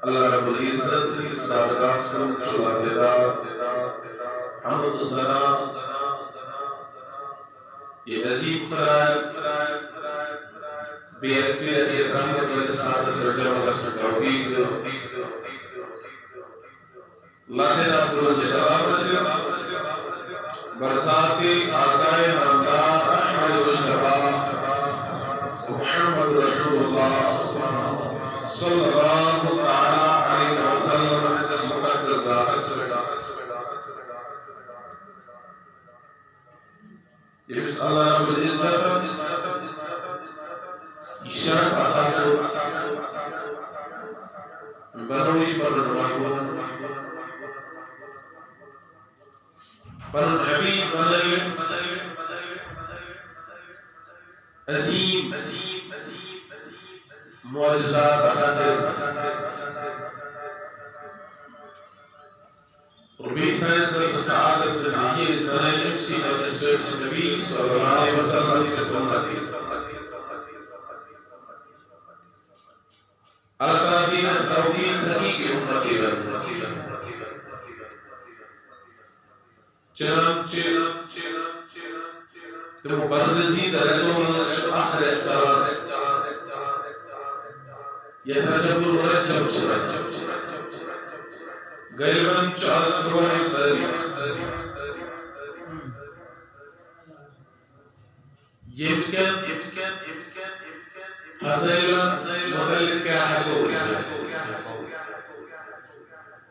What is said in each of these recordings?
اللہ رب العزت سے صلاۃ رسول چلا حمد و ثنا یہ عظیم قرار بے عرفی رسیت رحمت و احسان سے جمع قسم توحید اللہ تعالیٰ السلام رسول برساتی آقائے نامدار احمد مجتبی محمد رسول اللہ صلی اللہ علیہ وسلم مقدس جس اللہ رب العزت شرف عطا کو بروی پر نوابون پر حبیب ملیل عظیم معجزات عطا ربی سید کا سعادت جنہی اس بنائے نفسی اور اسپیٹس نبی صلی اللہ علیہ وسلم سے تمتی اللہ دین اس توقیق حقیقی امتی بن چنانچہ تم بردزی درجوں میں آخر احترام يترجم المرجم غيرا شاذ الطريق يمكن فزيلا مدل كاحد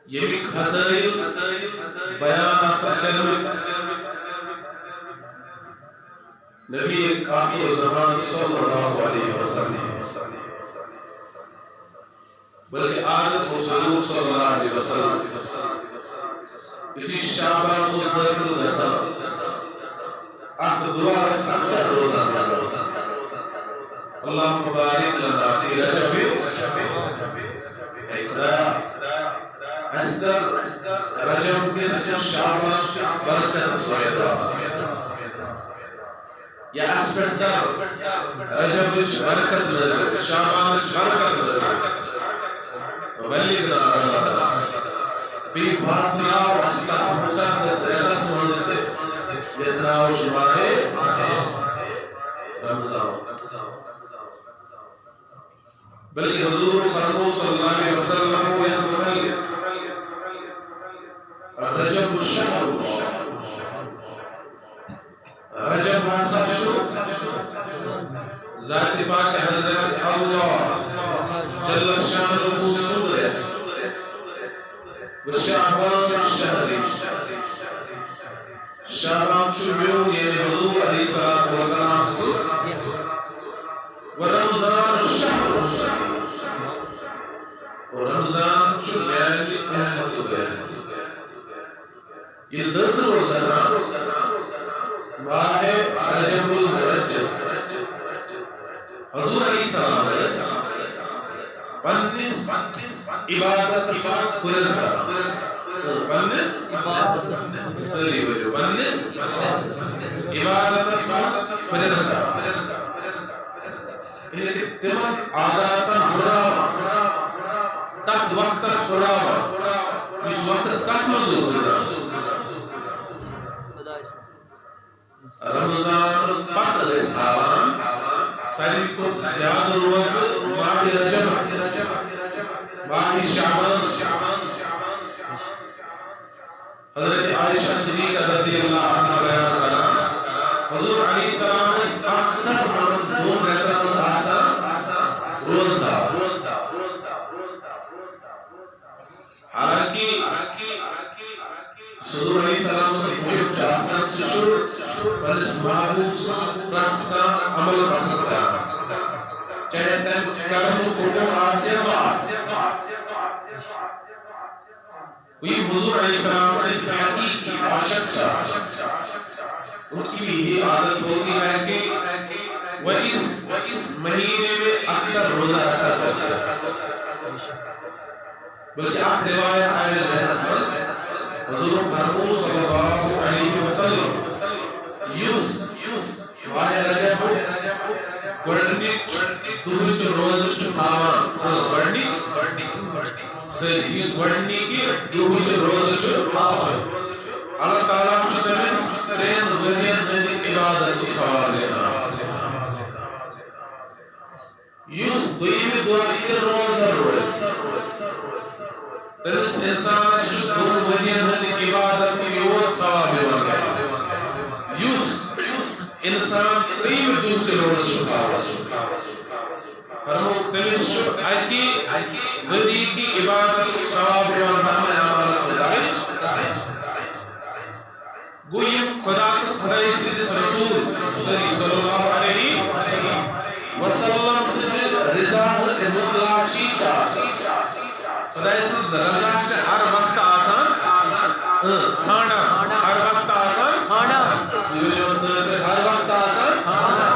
يمكن فزيل بيان سكن نبي آخر زمان صلى الله عليه وسلم بلکہ عادت حضور صلی اللہ علیہ وسلم اتنی شعبان مزدق النسل احد دوار اس اکثر روزہ اللہ مبارک لنا فی رجب اقرار اصدر رجب کس شعبان کس برکت سویدہ یا اسپرٹر رجب برکت نظر شعبان برکت نظر وبلغنا بباطنا واسلام مقدس احدث منستے يتناوش ماهي رمضان بلکہ حضور فرمو صلی اللہ علیہ وسلم ويقول رجب الشهر رجب شو ذات پاک حضرت اللہ جل شانہ صدر وشعبان الشهر شعبان شمیون یعنی حضور علیہ الصلوۃ والسلام صدر ورمضان الشهر ورمضان شمیان امت گئے یہ درد روزہ ماہ رجب المرجب حضور علیہ السلام پنس عبادت کرتا پنس سری وجہ پنس عبادت کرتا انہیں تمام عاداتا براوا تحت وقت براوا اس وقت کت مزور ہوتا رمضان پتہ اسلام ساری کو زیادہ روز ماہ رجب ماہ شعبان حضرت عائشہ صدیقہ رضی اللہ عنہ بیان کرا حضور علیہ السلام اکثر دون رہتا اس آسا روز دا حالانکہ حضور علیہ السلام سے محب جاسر سے شروع پر اس محبوب سنت کا عمل پسند کرنا چاہے تم کرم کو آسیا بات کوئی حضور علیہ السلام سے حقیقی عاشق چاہتا ان کی بھی یہ عادت ہوتی ہے کہ وہ اس مہینے میں اکثر روزہ رکھا کرتا بلکہ آخر روایت آئے ذہن حضور محمود صلی اللہ علیہ وسلم یوس ماہ رجب گوڑنی دوچ روز چتاوان گوڑنی صحیح اس وڑنی کی دوچ روز چھو اللہ تعالیٰ چھو تمیز ترین ورین ہنی عبادت سوال لینا یس دویمی دویمی روز در روز تمیز انسان چھو دون ورین ہنی عبادت یوت سوال لینا یس انسان ترین دوچ روز چھو فرمو تمیز چھو اکی ودی کی عبادت ثواب و نام اعمال خدایت گویم خدا تو خدای سیدس رسول صلی اللہ علیہ وسلم سید رضا مطلع چیچا خدای سید رضا چا ہر وقت آسان چھانا ہر وقت آسان چھانا ہر وقت آسان چھانا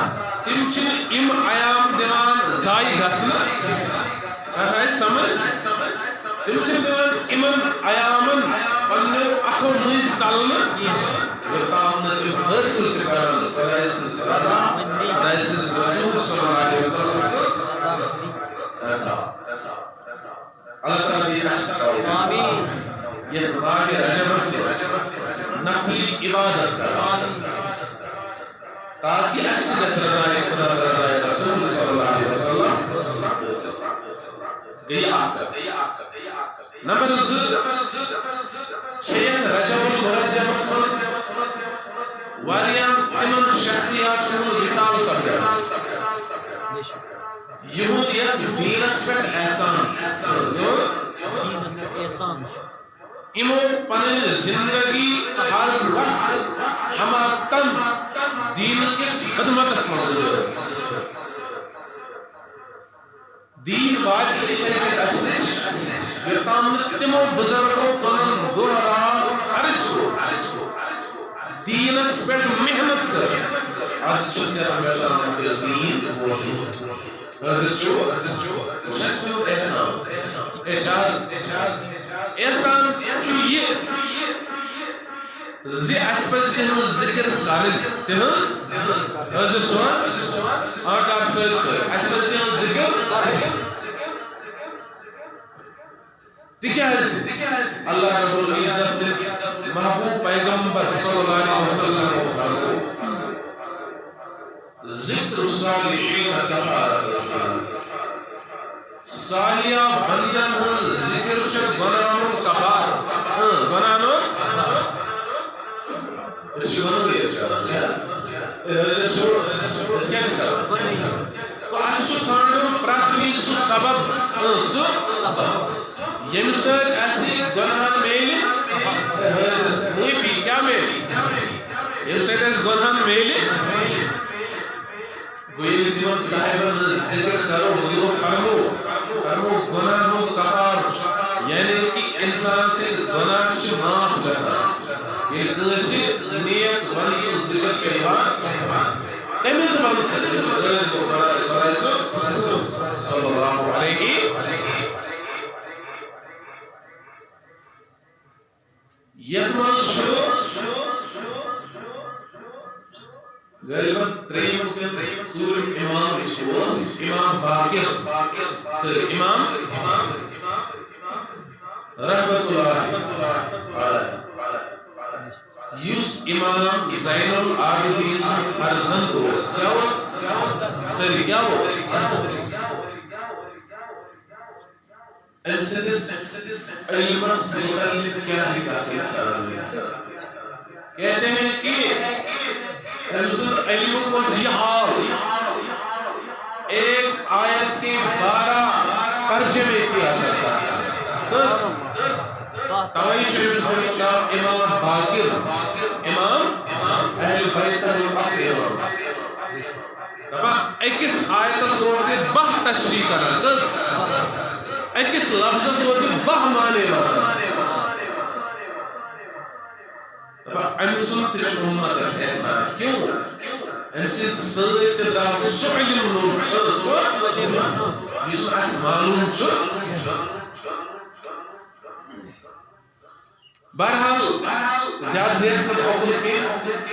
تم چن ام ایام دیوان زائی گھسنا ہے سمجھ تم چن دیوان امن ایامن پنیو اتھو مجھ سالنا یقام نتیم حرصل چکران خدای سنس رضا خدای سنس رسول صلی اللہ علیہ وسلم ایسا اللہ تعالیٰ دی اشت کرو آمین یہ ماہ رجب سے نقلی عبادت کرو تاکہ اشت جس رضای خدا رضای رسول صلی اللہ علیہ وسلم گئی آکر نمبر چھیت رجب المرجب سنس واریان امن شخصیات کو مثال سمجھا یہودیت دینس پر احسان دینس پر احسان امو پنن زندگی ہر وقت ہما تن دین کس خدمت اسمان دین واجب لکھے اسنش یتام تمو بزرگوں پنن دوران خرچ کو دینس پر محنت کر آج چھوٹا میدان کے دین موجود حضرت جو شسمو احسان اعجاز احسان جو یہ زی اسپس تہنز ذکر کرن تہنز حضرت جو آقا صلی اسپس تہنز ذکر کرن اللہ رب العزت سے محبوب پیغمبر صلی اللہ علیہ وسلم کو فرمو ذکر صالحین کفارت صالحہ بندن ہن ذکر چھ گناہوں کفار گناہوں اس کی گناہ بھی اس کیا چکا تو اچھو سانڈو پراتوی سو سبب یمسر ایسی گناہ میلی نیپی کیا میلی یمسر ایسی گناہ میلی کوئی زیون صاحبہ ذکر کرو حضور فرمو گناہوں کفار یعنی کہ انسان سے گناہ چھ معاف گسا یہ کسی نیت ونسو ذکر کریوان تمیز ونسو صلی اللہ علیہ یتمن شو غالباً تریم کن سورم امام اشکوز امام باقر سر امام رحمت اللہ علیہ یس امام زین العابدین حرزن دوست کیا ہوا سر کیا ہوا انسدس علمس متعلق کیا ہے کافی سارا کہتے ہیں کہ علم کو زیحال ایک آیت کے 12 ترجمے کیا جاتا ہے توائی چوبیس اللہ امام باقر امام اہل بیت الامام تبا ایکس آیت سور سے بہ تشریح کرنا ایکس لفظ سور سے بہ مانے لگا امسن تچ امت اس احسان کیوں امسن سیت داو سو علم لوگ یس اس معلوم چھو بہرحال زیادہ زیادہ پر اوپر کے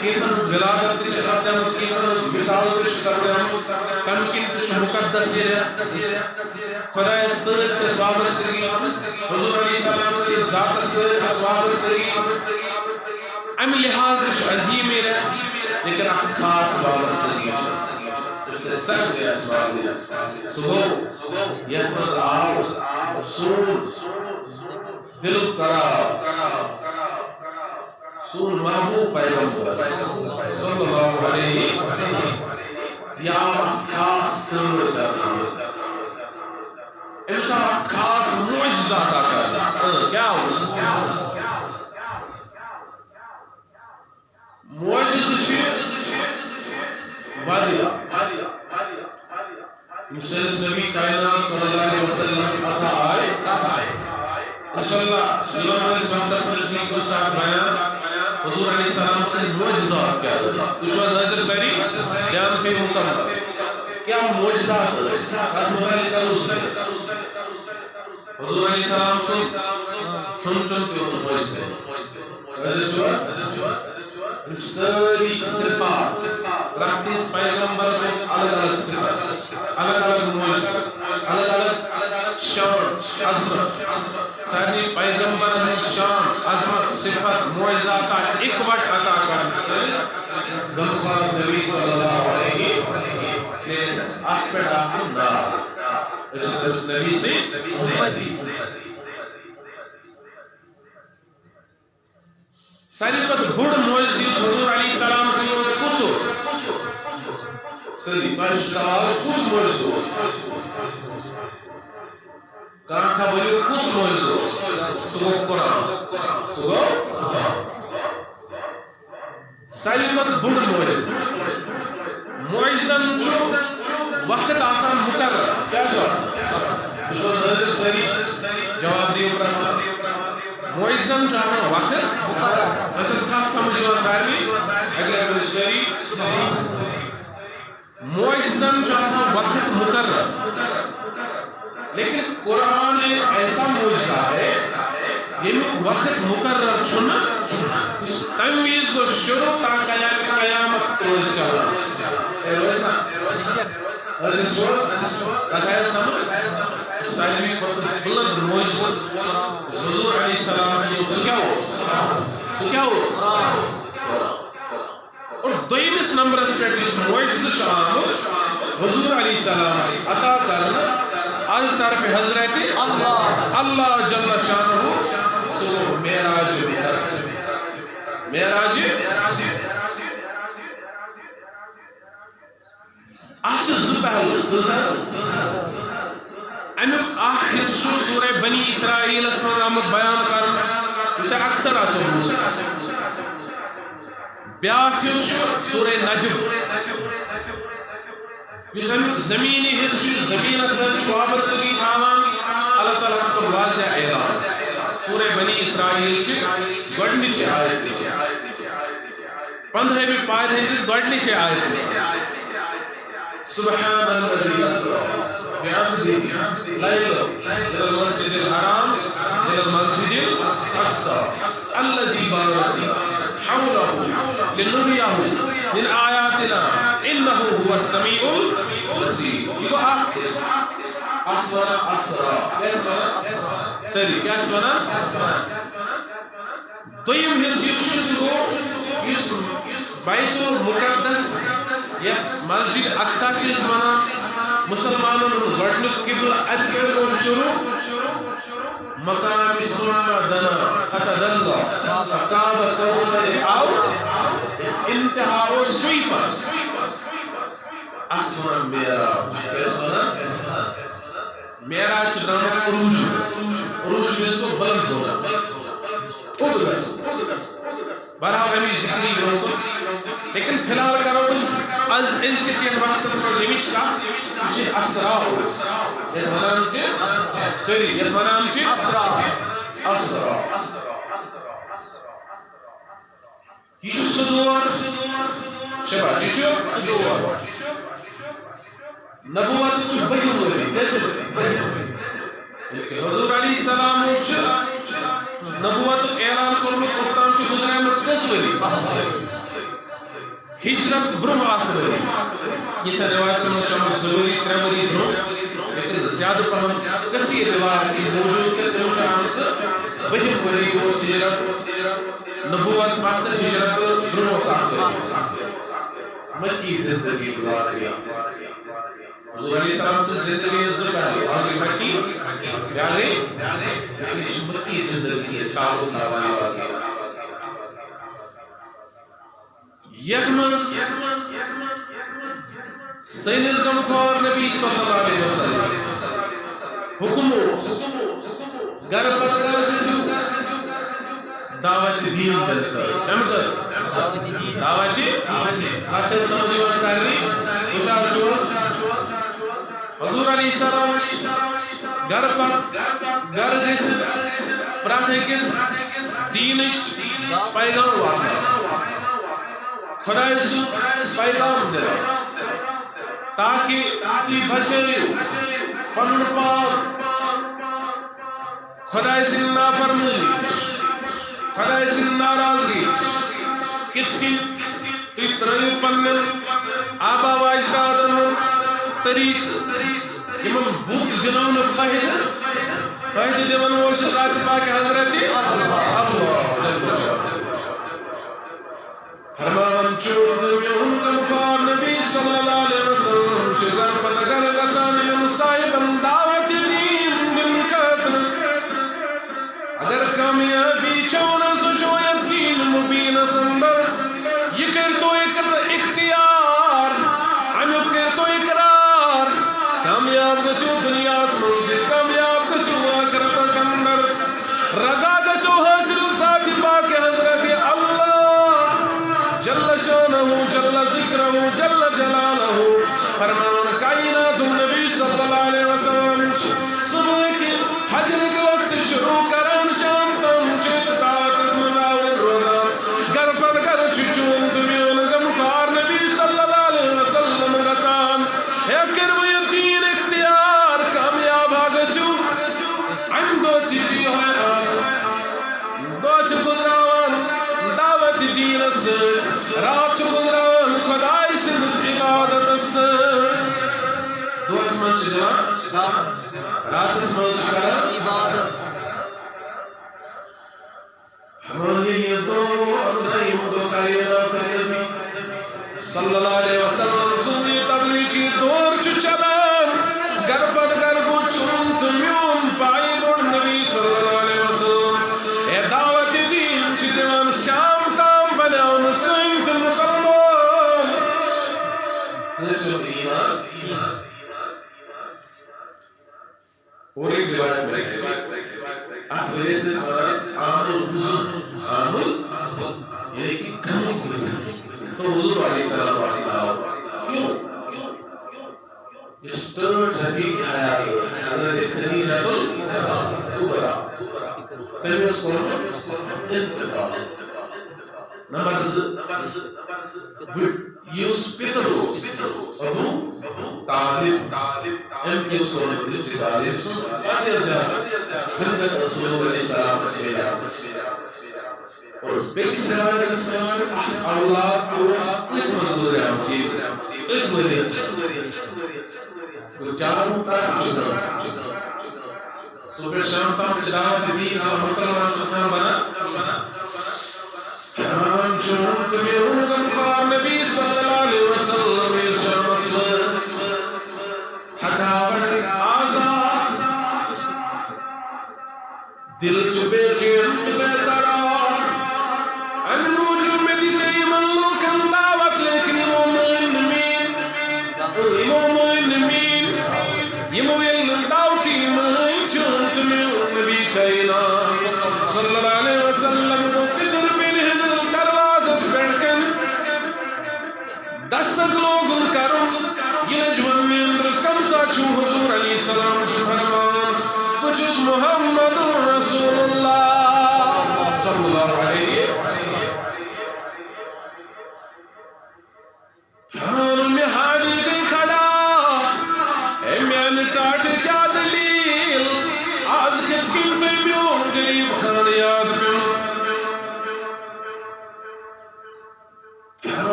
کیسن ولادت تش سپدم کیسن مثال تش سپدم تمکن تش مقدس یہ خدا سچ وابستگی حضور علیہ السلام کی ذات سچ وابستگی ام لحاظ تش عظیم ہے لیکن خاص وابستگی اس کے سب کے اسباب صبح یحفظ آو سون دل کرا سون محبوب پیغمبر صلی اللہ علیہ وسلم یا خاص انسان خاص معجزات کرنا کیا ہو معجزہ وادیا مسلس نبی کائنات صلی اللہ علیہ وسلم عطا آئے انشاءاللہ امام علیہ السلام تصویر کو ساتھ بیان حضور علیہ السلام سے معجزات کیا دشوار نظر سری دھیان کے مکمل کیا معجزات قد متعلق اس سے حضور علیہ السلام سے ہم چنتے اس معجزے ویسے چوار ساری صفات رکھتیس پیغمبر سے الگ الگ صفات الگ الگ معجزہ الگ الگ شان عظمت ساری پیغمبر نے شان عظمت صفت معجزات کا ایک وقت عطا کرنا گنگار نبی صلی اللہ علیہ وسلم سے اکبر آسم ناز اس نبی سے امتی ساری قد بڑھ معجزی حضور علیہ السلام سے کسو سری پانچ سوال کس معجزو کہاں کا بلیو کس معجزو سگو قرآن سگو ساری قد بڑھ معجزی معجزن جو وقت آسان مقرر کیا جواب جو نظر سری جواب دیو پرہا معجزن جو آسان وقت مقرر ایسا خاص سمجھو ساری اگلے اپنے شریف معجزن جو آسان وقت مقرر لیکن قرآن ایسا معجزہ ہے یہ وقت مقرر چھنا تنویز کو شروع تا قیامت روز چلا اے روز نا حضرت چھوڑ کہا سمجھ سالمی کو بلند معجزہ حضور علیہ السلام سو کیا ہو اور دویمس نمبر اسپیٹ اس معجزہ چاہاں حضور علیہ السلام عطا کرنا آج طرف حضرت اللہ جل شانہ سو معراج آج زبہل امیک آخر سورہ بنی اسرائیل اسلام بیان کرنا اسے اکثر آسان بیاکھ سورہ نجم زمینی حصی زمین اثر وابستگی تھاوان اللہ تعالیٰ کو واضح اعلان سورہ بنی اسرائیل چی گوڑنی چی آیت 15 بھی پائد ہیں جس گوڑنی چی آیت سبحان الذي أسرى بعبده ليلا إلى المسجد الحرام إلى المسجد الأقصى الذي باركنا حوله لنريه من آياتنا إنه هو السميع البصير يقول أحكس أحسنا أسرى سري كيف أسرى طيب يسيسو يسم بیت المقدس یا مسجد اقصی چیز منا مسلمانوں نے گھٹنے قبل ادبر اور شروع مقام ثم دنا حتی دلہ فقاب کوثر آو انتہا اور سوئی پر احسن میراج میراج نام عروج میں تو بلند ہونا ادھگس برحال ہمیں ذکری ہوتا لیکن فی الحال کرو از کسی وقت پر لیمیچ کا اسے اسرا ہو یہ منام چے سری یہ منام چے اسرا یہ صدور شبہ یہ صدور نبوت چو بہن ہوئی کیسے حضور علیہ السلام نبوت اعلان کو وری ہجرت برہ آخری یہ سے روایت میں شامل ضروری تریوری برہ لیکن زیادہ پہم کسی روایت کی موجود کے دو چانس بہم وری وہ سیرت نبوت مات ہجرت برہ آخری مکی زندگی گزار گیا حضور علیہ السلام سے زندگی زبانی آگے مکی پیارے لیکن مکی زندگی سے تعلق تھاوانی واقعی یکمز سینز گمخور نبی صلی اللہ علیہ وسلم حکمو گر پر گر گزو دعوت دین دلکر شمکر دعوت کتے سمجھو ساری اشار جو حضور علیہ السلام گر پر گر گز پراتھ کس دینچ پیغام واقع خدا سو پیغام دے تاکہ کی بچے پنن پاک خدا سے نافرمانی خدا سے ناراضگی کس کی ترئی پن آبا و اجدادن طریق یمن بوت دنون فائدہ دیون وول چھ ذات پاک حضرت اللہ فرمان چود میون گمخوار نبی صلی اللہ علیہ وسلم چگر پتگر گسانی من صاحبن دعوت دین دن قتل اگر کامیابی چون سجویت دین مبین سندر یہ کر تو اختیار انو کر تو اقرار کامیاب گسو دنیا سمجھ کامیاب گسو آخرت سندر رضا گسو حاصل ذات پاک حضرت اللہ جل شانہ جل ذکرہ جل جلالہ فرمان کائنات النبی صلی اللہ علیہ وسلم صبح کی حجر کے وقت شروع کران شام تم چیتا تسمداور روزہ گر پد گر چچون تمیون گمخار نبی صلی اللہ علیہ وسلم گسان اے کروی دین اختیار کامیاب آگچو اندو تیجی ہوئے دوچ گزراوان دعوت دین سے رات گزراوان خدای سندس عبادت سے دو اسمان شدوان دعوت رات اسمان شکران عبادت ہمانی یہ دو اتنائیم دو کائنات نبی صلی اللہ علیہ وسلم سنی تبلیغی دور چلان گر پد گر گو چونت میون پائی بڑ نبی صلی اللہ علیہ وسلم اے دعوت دین چی دیوان شام تام بناون قیمت مسلمان کیسے ایمان اور ایک روایت میں ہے اخوے سے عامل حضور عامل یعنی کہ کمی کوئی تو حضور علیہ السلام علیہ کیوں اسٹرٹ حقیقی حیات حضرت خدیجہ الکبریٰ تیمیس قرآن انتقال نمبر یوس پیترو ابو طالب انتیس قرآن انتقال واضح زیادہ سنگت رسول اللہ علیہ السلام اور بیس روایت اسمان اولاد ایک مضبوط ہے ایک وجہ کو چاروں کا جدا صبح شام تام دعوت دین اور مسلمان سکان بنا حرام چونت میں غمخوار نبی صلی اللہ علیہ وسلم ارشاد مسئلہ تھکاوٹ آزاد دل چبے چینت بے قرار انموجو میں دی چاہی ملوک انداوت لیکن مومن نمین یہ مویل داوتی مہین چونت میں نبی کائنا صلی اللہ علیہ وسلم کو پتر بلہن دروازت بیٹھکن دستک لوگن کرن یہ جوان میں اندر کم سا چھو حضور علیہ السلام جو فرمان کچھ اس محمد رسول اللہ صلی اللہ علیہ وسلم فرمان میں حالی گئی کھڑا اے میں نٹاٹ کیا دلیل آج کس کن تے بیون گریب کھان یاد بیون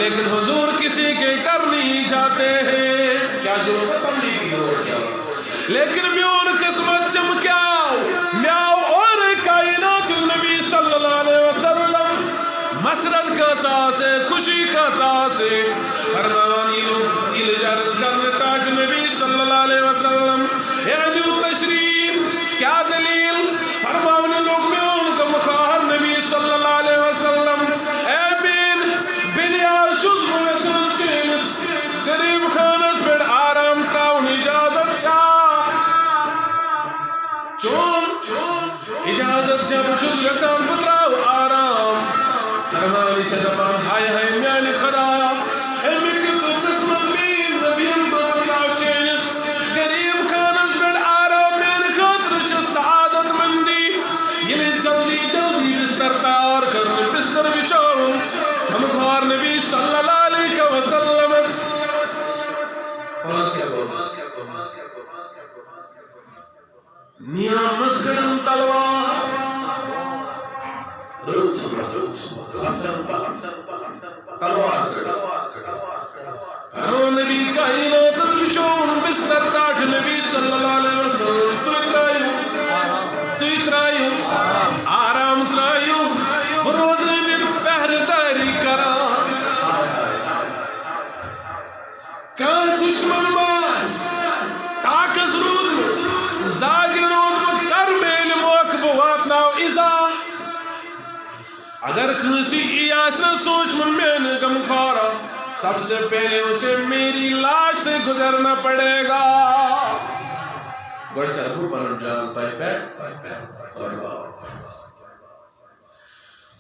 لیکن حضور کسی کے گھر نہیں جاتے ہیں. کیا ضرورت تملی کی ضرورت کیا؟ لیکن میون قسمت چمکیاو میاو اور کائنات النبی صلی اللہ علیہ وسلم مسرت کا سے خوشی کا سے فرمانی الجرز کرنے تاج نبی صلی اللہ علیہ وسلم یعنی تشریف کیا دلیل فرمانی لوگ میون کا مخاہر نبی صلی اللہ علیہ وسلم اے بنیاز جز مویسن چینس قریب خانس پر آرام کراؤن اجازت چھا چون اجازت جب جز گسان بتراؤ آرام فرمانی سے دبان ہائے ہائے میانی خدا اے مکی تو قسمت بین نبیم بتراؤ چینس قریب خانس پر آرام میانی خاطر چھ سعادت مندی یعنی جلدی جلدی بستر تیار کرنے بستر بچاؤ ہم خوار نبی صلی اللہ علیہ وسلم پاک کیا گو نیام مزگرم تلوار تلوار ہنو نبی کائنات بچون بستر تاج نبی صلی اللہ علیہ وسلم تو اترائیو آرام ترائیو بروزے میں پہرداری کرا کان دشمن باس تاکز رود زاگر رود کرمیل موقب واتناو ازا اگر کسی ایاسا سوچ میں گم کھارا سب سے پہلے اسے میری لاش سے گزرنا پڑے گا گوڑ کربو پنن جانتا ہے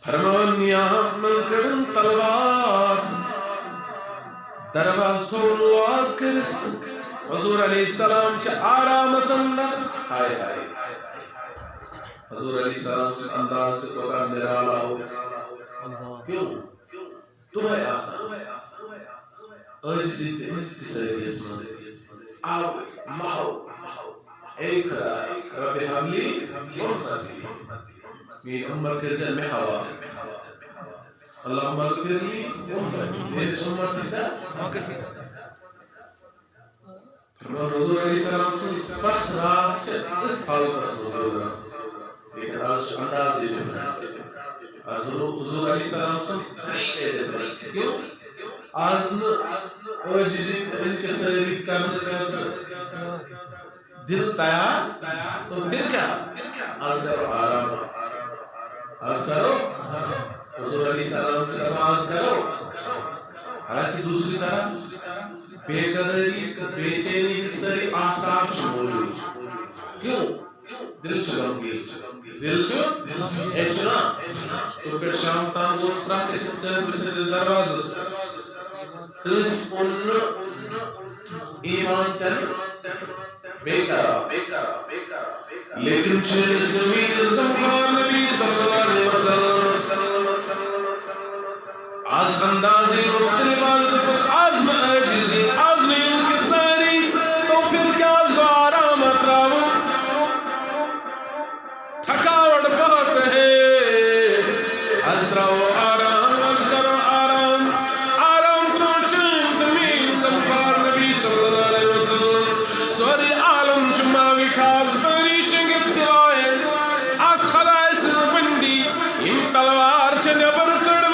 فرمان نیام ملکرن تلوار درواز تھون واد کرت حضور علیہ السلام چا آرام سندر آئے آئے حضور علیہ السلام سے انداز سے تو کام نرالا ہو کیوں تمہیں آسان عزیزی تسری اسمان آو ماہو ایک رب حملی مرسلی مین امت کرزن میں ہوا اللہم اغفر لی میری امت کسا فرمان حضور علیہ السلام سے پتھرات اتحال تصور لیکن آج اندازی میں حضور علیہ السلام سے طریقے دے کیوں آج عجزی انکساری کرنے کا دل تیار تو دل کیا آج کرو آرام آج کرو حضور علیہ السلام سے آج کرو حالانکہ دوسری طرح بے قدری بے چینی سری آساب سے موجود کیوں دل چلوں گی دل چلوں اے چنا تو پھر شام تان وہ پراکٹس کر بسر دروازہ اس ان ایمان کر بیکارا لیکن چیز زمین از دمخار نبی صلی اللہ علیہ وسلم آز اندازی مختلف آزد پر آزم عجزی آزم انکساری تو پھر کیا آز آرام اتراو تھکاوٹ بہت ہے آز تراو آرام آز کرو آرام آرام ترو چند مین دمخار نبی صلی اللہ علیہ وسلم سوری عالم جمعوی خواب سوری شنگت سوائے آکھ خدای سر بندی ان تلوار چنبر کڑم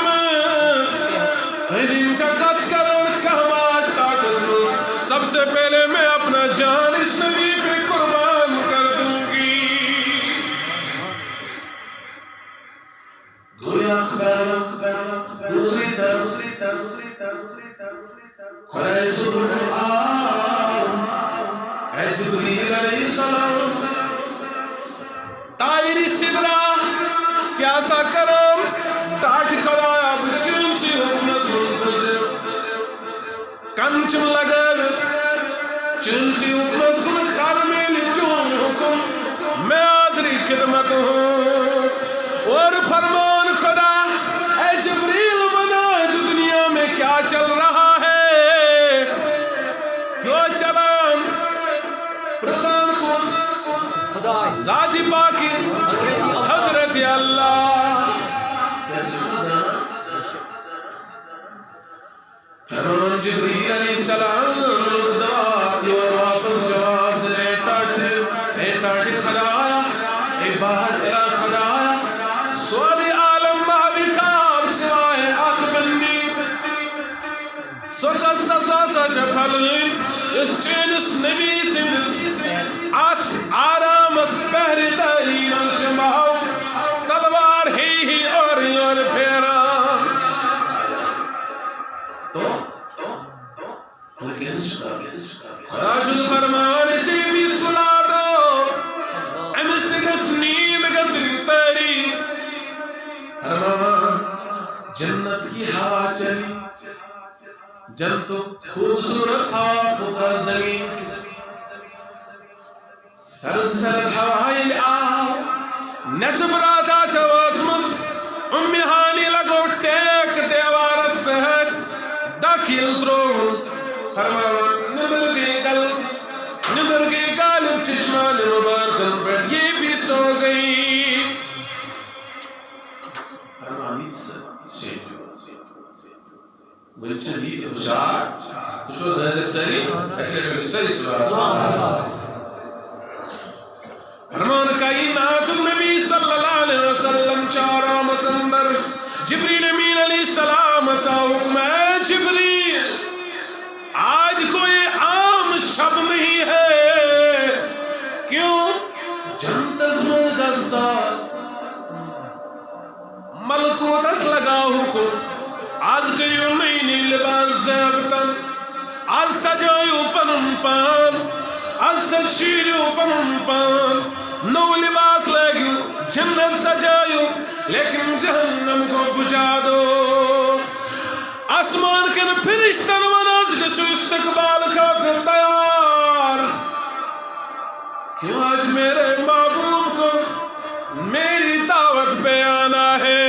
دن چکت کرن کہواج تاکس سب سے پہلے میں اپنا جان اس نبی پہ قربان کر دوں گی گویا دوسری طرف خدای سبحانہ اے جبریل علیہ السلام تائری صدرہ کیا سا کرم ٹاٹ خدایا بچن سی حکمت منتظر کنچم لگر چن سی حکمت من کارمیل چون حکم میں آدری خدمت ہوں اور فرمان خدا اے جبریل بنا جو دنیا میں کیا چل رہا ہے کیوں چلام پرسان کس خدا ذاتی پاکی حضرت اللہ فرمان جبریل علیہ السلام لقدار اور واپس جواب دے ٹاٹے خدایا اے باہر الہ خدایا سوال عالم مابکار سوائے آکھ بندی سوکت سساسا چپھلین اس چینس نبی سنس آتھ آرام اس پہری دارین شماؤ تلوار ہی اور پھیرا تو راجل فرمان اسی بھی سلا دو امستگس نیند گس تیری فرمان جنت کی ہوا چلی جنت خوبصورت ہوا پھکا زمین سرد سرد ہوائیں آؤ نصب راتا چواسمس امیہانی لگو ٹیک دیوار سہت داخل ترون فرمان نبر گئی غالب چشمان مبارکن پر یہ بھی سو گئی فرمان سے ونچن بیت خوشار تو شو حضرت سری اکرم سری سبحان اللہ فرمان کائنات النبی صلی اللہ علیہ وسلم چارہ مسندر جبریل امین علیہ السلام سا حکم ہے جبریل آج کوئی عام شب نہیں ہے کیوں جنتز میں دسا ملکوت اس لگا حکم آج کریو مینی لباس زیبتن آج سجایو پنن پان آج سجیریو پنن پان نو لباس لگیو جنت سجایو لیکن جہنم کو بجا دو آسمان کے فرشتن وناز گسو استقبال خاطر تیار کیوں آج میرے محبوب کو میری دعوت پہ آنا ہے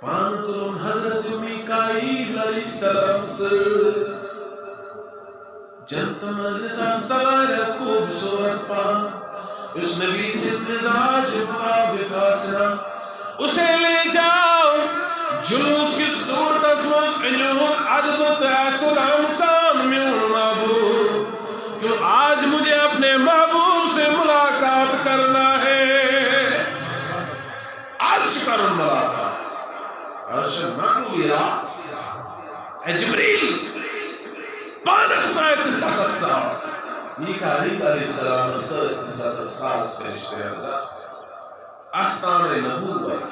فانترون حضرت میکائیل علیہ السلام سے جنت مجلسہ سوار خوبصورت پان اس نبی سے مزاج مطابق آسنا اسے لے جاؤ جلوس کی صورت اسمت علوم عدد تعقل امسان میں محبوب کیوں آج مجھے اپنے محبوب سے ملاقات کرنا ہے آج کرن ملاقات عرش مانویا اے جبریل پانس سائت ساتھ ساتھ میکائیل علیہ السلام ساتھ ساتھ پیشتے اللہ آستان نبوت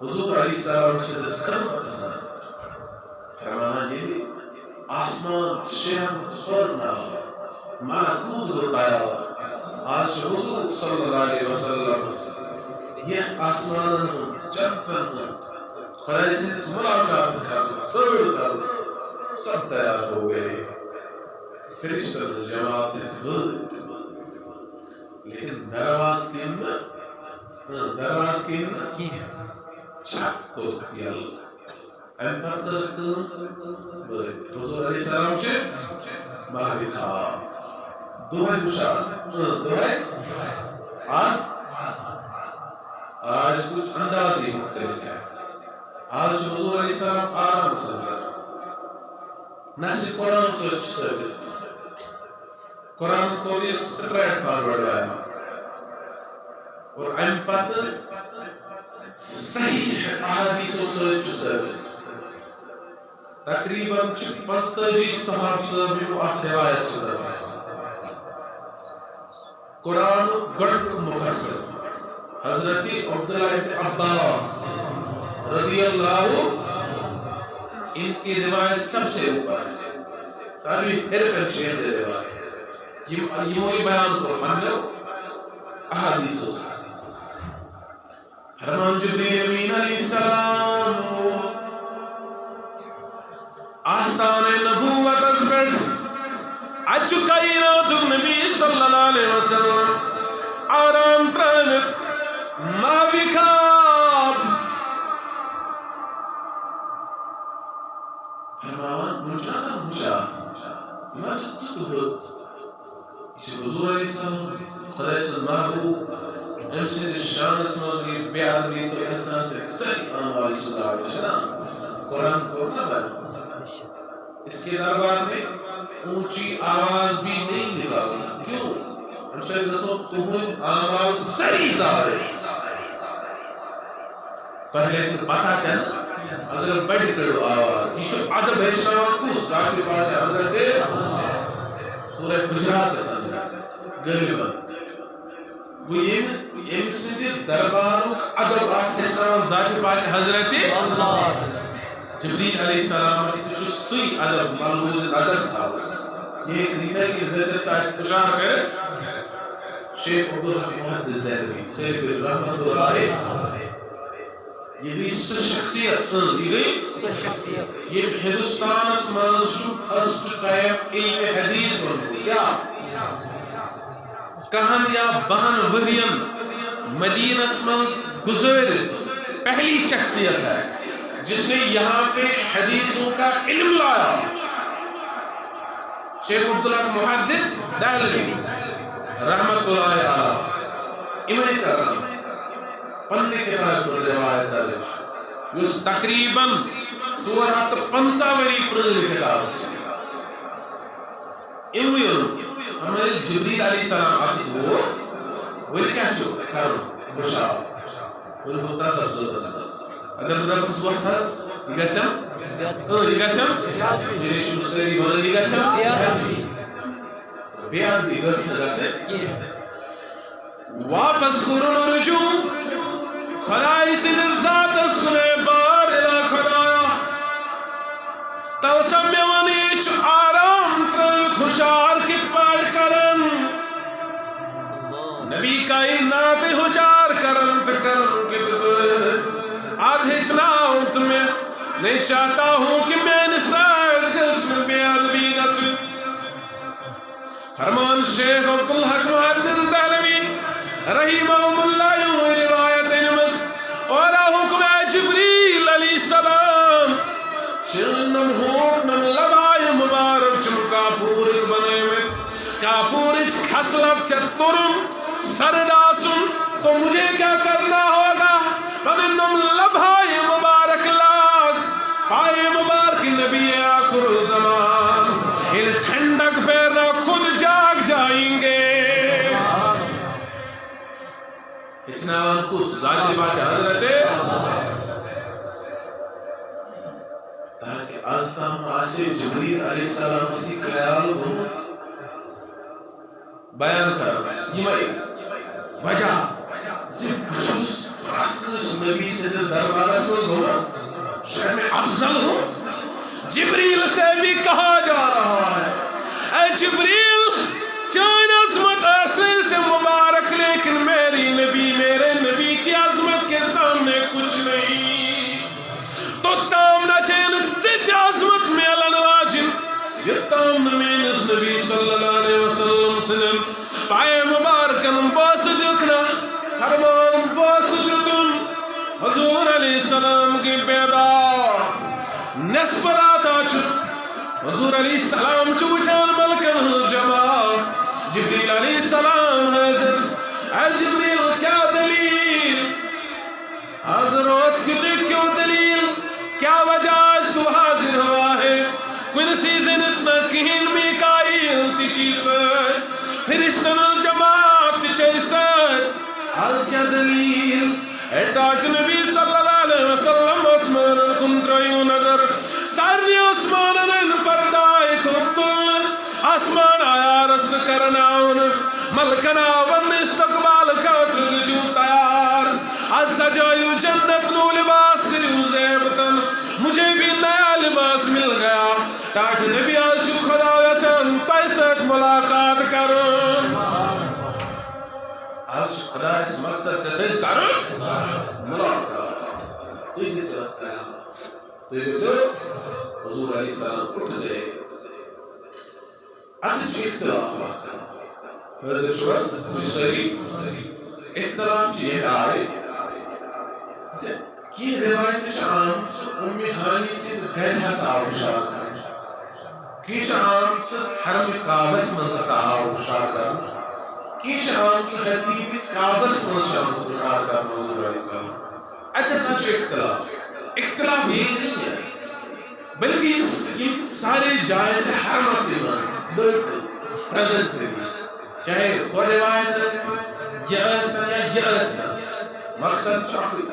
حضور علیہ السلام سے دستکرمت ساتھ فرمانا یہ آسمان شہم خورنا معقود بتایا آج حضور صلی اللہ علیہ وسلم یہ آسمان جنتن خدای سے اس ملاقات سر کر سب تیار ہو گئے فرشتہ جماعت اتبت لیکن درواز کی چھت کو کیا ام پتر کن برد حضور علیہ السلام چھے مہوی خواب دوہے گشاد دوہے آج کچھ اندازی مختلف ہے آج حضور علیہ السلام آرام سنگر نسی قرآن سوچ سکتے قرآن کو یہ سٹریٹ فارورڈ ہے اور ام پتر صحیح احادیث و سوچ سکتے تقریباً 85 صحاب صحابی کو آخر روایت چکر قرآن گڑھ مفسر حضرت عبداللہ ابن عباس رضی اللہ ان کی روایت سب سے اوپر ہے ساری ہر چین روایت یہ مولی بیان کو من لو احادیث و فرمان جبریل امین علیہ السلام آستان نبوت از بیٹھ اچھو کائنات نبی صلی اللہ علیہ وسلم آرام ترانت ماوی خواب فرمان مجھنا کا مجھا مجھت تو حضور علیہ السلام خدای صلی محبوب امسد شان اسماز یہ بیاد بھی تو انسان سے صحیح آنوال چیزا چھنا قرآن کو نہ بیان اس کے دربار میں اونچی آواز بھی نہیں نکالنا کیوں ہم سے دسو تمہیں آواز صحیح ظاہر پہلے پتا کیا اگر بڑھ کرو آواز یہ جو عدب بیچنا کو ذاتی بات حضرت سورہ حجرات سمجھا غریبا وہ یہ سے درباروں کا عدب آسنا ذاتی بات حضرت جبریل علیہ السلام جو سوئی عدب ملوز عدب تھا یہ ایک ریت ہے کہ نظر تاج اشار کرے شیخ عبدالحق محدث دہلوی سیب رحمت اللہ یہ بھی سو شخصیت یہ ہندوستان اسمانس جو فرسٹ ٹائم علم حدیث بنو کیا کہن یا بہن ورین مدینہ اسمانس گزر پہلی شخصیت ہے جس نے یہاں پہ حدیثوں کا علم لایا شیخ عبدالحق محدث دہلوی رحمت اللہ علیہ امام کرام پننے کے بعد پر روایت درج یہ تقریباً 450 وری پرانی کتاب ہمارے جبریل علیہ السلام آتی وہ کیا چھو کرو خوشاو وہ بہتا سب زودہ سنس اگر مدر پس وقت ہز یہ گسم جنیش مستری بنا یہ گسم بیان بھی گسم واپس کرن رجوع خدای سن ذات اس کنے بار الہ خدایا تلسم میں ونیچ آرام ترل خوشار کی پاڑ کرن نبی کائنات خوشار کرن تکرن کتب آج ہچناؤں تمہیں نہیں چاہتا ہوں کہ میں نسائد قسم بیاد بھی نسل فرمان شیخ عبدالحق محدث دہلوی رحمہ اللہ روایت علمس اور حکم جبریل علیہ السلام شنم ہوکنم لبائی مبارک چم کافورک بنے مت کافورک خسلب چترم سرداسم تو مجھے کیا کرنا ہوگا ومنم لبائی مبارک لاغ پائے مبارک نبی آخر زمان ان ٹھنڈک پہ خود جاگ جائیں گے اچناوان خوش ذاتی بات حضرت تاکہ آستان آسے جبریل علیہ السلام اسی خیال بہت بیان کر یہ وجہ صرف کچھ رات کس نبی سے دربارہ سوز ہونا شہر میں افضل ہو جبریل سے بھی کہا جا رہا ہے اے جبریل چین عظمت اصل سے مبارک لیکن میری نبی میرے نبی کی عظمت کے سامنے کچھ نہیں تو تام نہ چین زد عظمت میں الانواجن یہ تام نمین اس نبی صلی اللہ علیہ وسلم سلم پائے مبارکن باس دکھنا فرمان باس دکھن حضور علیہ السلام کی بیدا نسبرات آچھو حضور علیہ السلام چوچان ملکن جماعت جبریل علیہ السلام حضر اے جبریل کیا دلیل حضرات کتے کیوں دلیل کیا وجہ آج تو حاضر ہوا ہے کوئی سیزن اس میں کہیں میکائیل تی چیزت فرشتن الجماعت تی چیزت آج کیا دلیل اے تاج نبی صلی اللہ علیہ وسلم عثمان الکنتریو نظر ساری عثمان ان پردائی تھوتل آسمان آیا رست کرناؤن ملکنا ون استقبال خاطر گجو تیار آج سجایو جنت نو لباس کریو زیبتن مجھے بھی نیا لباس مل گیا تاکہ نبی آج جو خدا ویسن تیسٹ ملاقات کرن آج خدا اس مقصد جسد کرن ملاقات تو یہ سے وقت کہا تو یہ سے حضور علیہ السلام اٹھ گئے اگر جو اختلاف وقت حضرت شوز کچھ سری اختلاف یہ آئے کی روایت شام امی حانی سے غیر حساب شاکر کی شام سے حرم کابس منزہ صحاب شاکر کی شام سے خطیب کعبس منٛز آمٕژ بُخار کرنہٕ حضور علیہ السلام اَتہِ ہسا چھُ اختلاف یہ نہیں ہے بلکہ یہ سارے جائیں چھِ حرمسٕے منٛز بالکل پریزنٹ کٔرِتھ چاہے ہُہ روایت ٲسۍ یہِ ٲسۍ یا یہِ ٲسۍ مقصد چھُ اکُے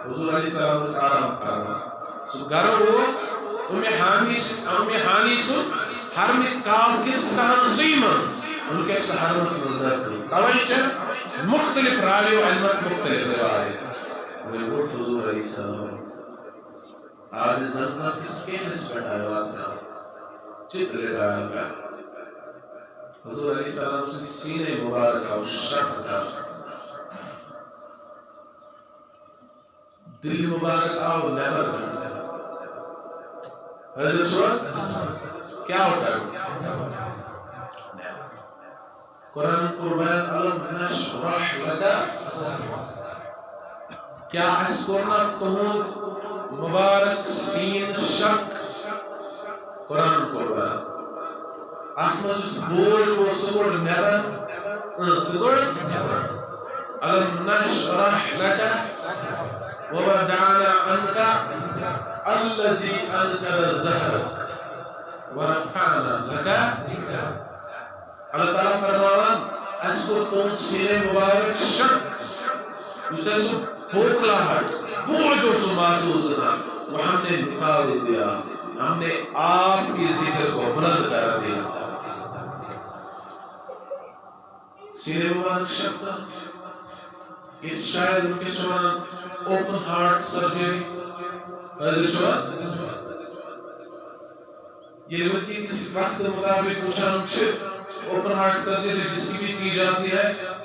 حضور علیہ السلام اوس آرام کران سُہ گرٕ اوس اُمہِ ہانی سُنٛد حرمہِ کعبہٕ کِس صحنسٕے منٛز وٕنکٮ۪س چھُ حرمس منٛز دٲخل توے چھِ مختلف راویو علمس مختلف روایت وۄنۍ ووٚتھ حضور علیہ السلام آب زمزم کس کیٚنٛہس پٮ۪ٹھ آیہِ واتناونہٕ چِتھ لگایا گیا حضور علیہ السلام سُنٛد سیٖنے مُبارک آو شک کرنہٕ دل مبارک آو نیبر کرنہٕ حضرت چھُوا کیٛاہ آو کرنہٕ قرآن قربان علم نشرح لك کیا اس کونا تہنٛد مبارک سین شک قرآن قربان اتھ منٛز بوج اوس سُہ کوٚڑ نیبر سُہ کوٚڑ علم نشرح لك ووضعنا عنك الذي أنقض ظهرك ورفعنا لك اللہ تعالیٰ فرماوان اس کو تم سینے مبارک شک اس نے سو بوکلاہٹ بوجھ اور سو محسوس گزار وہ ہم نے نکال دیا ہم نے آپ کی ذکر کو بلند کر دیا سینے مبارک شک یہ شاید ان کے سمان اوپن ہارٹ سرجری حضرت شواد یہ لوگ کی کسی وقت مطابق پوچھا اوپن ہارٹ سرجری جس کی جاتی ہے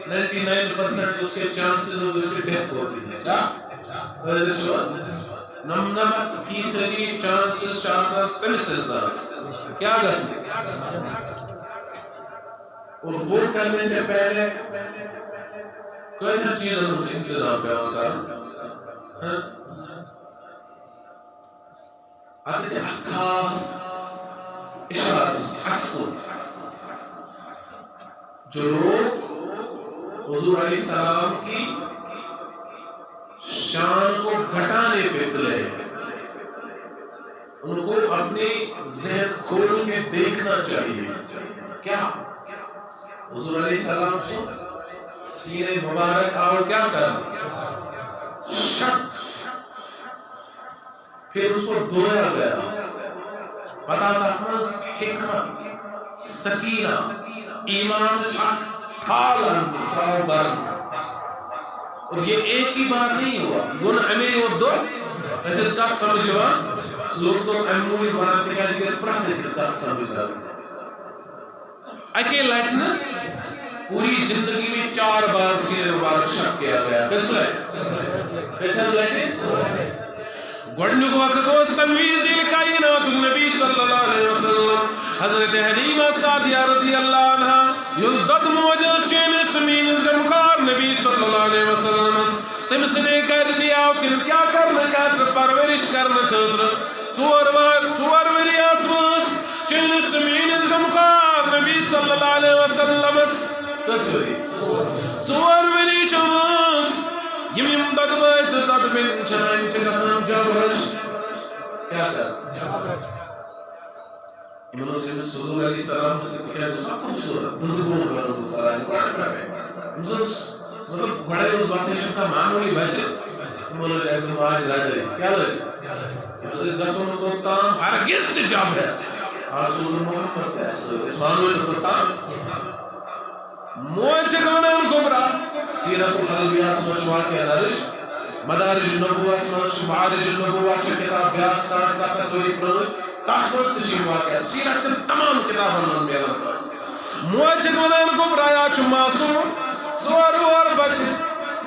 99% اس کے چانسز اور اس کی ڈیتھ ہوتی ہے کیا؟ حضرت شواد 99% چانسز چاہتا تمس انسان کیا گستے اور وہ کرنے سے پہلے کوئی ہر چیز مجھے انتظام پیوان کروں آتے چھے خاص اشارت اسکول جو لوگ حضور علیہ السلام کی شان کو گھٹانے پہ تلے ہیں ان کو اپنے ذہن کھول کے دیکھنا چاہیے کیا حضور علیہ السلام سے سینے مبارک اور کیا کر شک پھر اس کو دھویا گیا پتا تھا حکمت سکینہ ایمان ٹھالن صابرن اور یہ ایک ہی بار نہیں ہوا یہ ہمیں اور دو ایسے اس کا سمجھوا لوگ تو اموری بناتے ہیں کہ اس پر اس کا سمجھا اکے لائٹنا پوری زندگی میں 4 بار سینے مبارک شک کیا گیا کس لائٹ کیسا لائٹ گوڑنک وقت اس تنویز کائنات النبی صلی اللہ علیہ وسلم حضرت حلیمہ سعدیہ رضی اللہ عنہ یزدد موجز چینست مینز گمکار نبی صلی اللہ علیہ وسلم تمس نے کر دیا تم کیا کرنا کر پرورش کرنا خطر ژور وری آسمانس چینست مینز گمکار نبی صلی اللہ علیہ وسلم ژور وری چمس یم ددبت ددبن چھنان چھگسان جبرش کیا کر امام سید حضور علیہ السلام سے کہا جو خوبصورت دندگون کا رب تعالی مطلب بڑے اس بات ہے کا معمولی بچے مولا جائے تو آج راجے کیا لے اس گسون تو تام ہرگز تجاب ہے رسول محمد اس معاملے تو تام موچ گونن گبرا سیرت الانبیاء مشوا کے درج مدارج النبوہ معارج النبوہ کے کتاب بیان ساتھ ساتھ توری پڑھ تحفظ تشریف واقعہ سیرت تمام کتابوں میں میرا موچ گونن گبرا یا معصوم زور بچ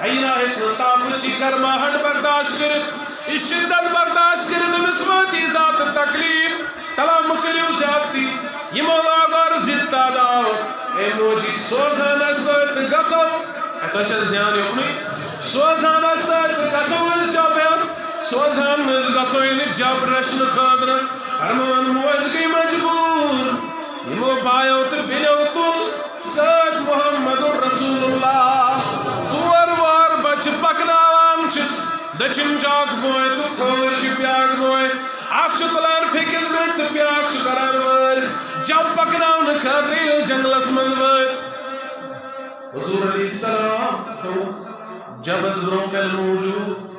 اینا ہے تاپچی گرماہٹ برداشت کرت اس شدت برداشت کرت مسواتی ذات تکلیف تلام کریو زیادتی یہ مولا گار زدتا داو اے موجی سوزان اسات گسو اتشاز دھیان یقنی سوزان اسات گسو چاپیان سوزان نز گسو انہیں جب رشن خادر ارمان موج کی مجبور یہ مو بایو تر بینو تل سات محمد رسول اللہ دچن چاک بوئے تو کھور چھ بیاگ بوئے اکھ چھ تلان پھکس بیٹ تو بیاگ چھ کران وار جب پکناون خاطر جنگلس من وار حضور علیہ السلام تو جب از برون کل موجود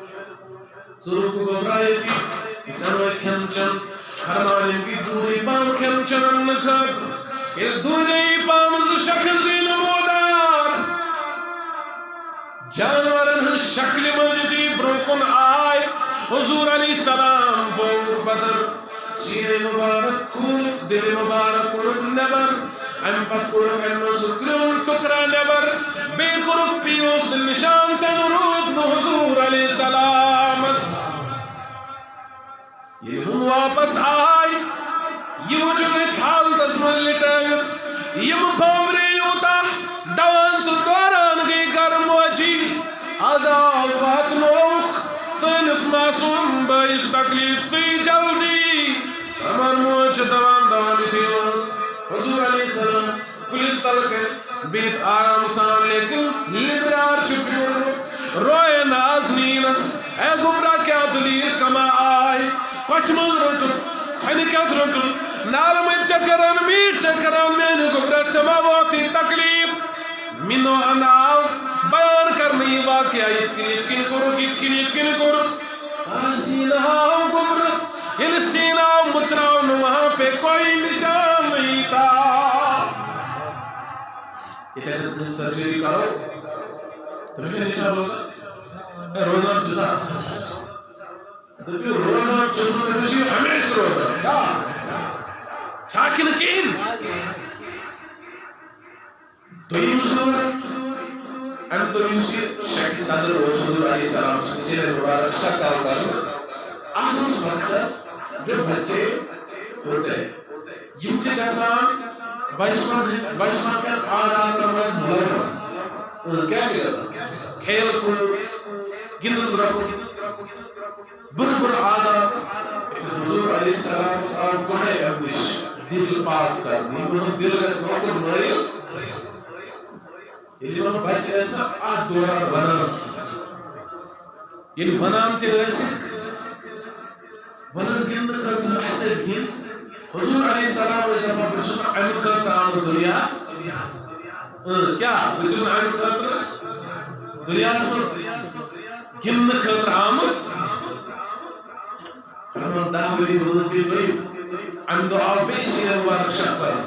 ضرور کو گھبرائے تھی کسان وہ کھن چن فرمانے کی دوری پام کھن چنن نکھت اس دوری پام از شکل دی نمودار جانورن شکل مجدی برکن آئے حضور علیہ السلام بور بدر سینے مبارک کھول دل مبارک کرک نبر ام پت کرک ام سکرون ٹکرا نبر بے کرک پیوس دل نشان تنرود حضور علیہ السلام یہ ہم واپس آئے یہ وجود حال تسمن لٹاگر یم پامرے یوتا دوان تو دوران گئی گرم وجی عذاب بات نوک سینس معصوم باعث تکلیف سی جلدی ہمان موچ دوان تھی حضور علیہ السلام پولیس تلک بیت آرام سان لیکن لیبرار چپور روئے نازنینس اے گمرا کیا دلیر کما آئے کچھ من رٹن خنکت رٹن نارم چکران میٹ چکران میں گمرا چما واقعی تکلیف منو اناو بیان کرنی واقعی اتکن کرو سینہاو گمرا ان سینہاو مچراو وہاں پہ کوئی نشان نہیں تھا یہ تک سرجری کرو تمہیں نشان ہوتا روزان چوزا روزان چوزا ہمیشہ روزان چھاکن کین دویم صورت ام تو شیخ صدر حضور علیہ السلام سلسلہ مبارک شکاو کرنا آخر مقصد جو بچے ہوتے ہیں یم چھ گسان بچپن کے عادات مز ملوث کیا گسان کھیل کود گندن رکن بر عادات حضور علیہ السلام صاحب کو ہے اپنش دل پاک کرنی وہ دل گس وقت مائل یہ لوگ بچے ایسا آہ دوران بنان یہ بنان تے ایسے ونز گند کرتے احسن گند حضور علیہ السلام جب بسن عمل کرتا آن دنیا کیا بسن عمل کرتا دنیا سن گند کرتا آمد فرمان داوری ونزی بھئی عن دعا بیسین ورشق کر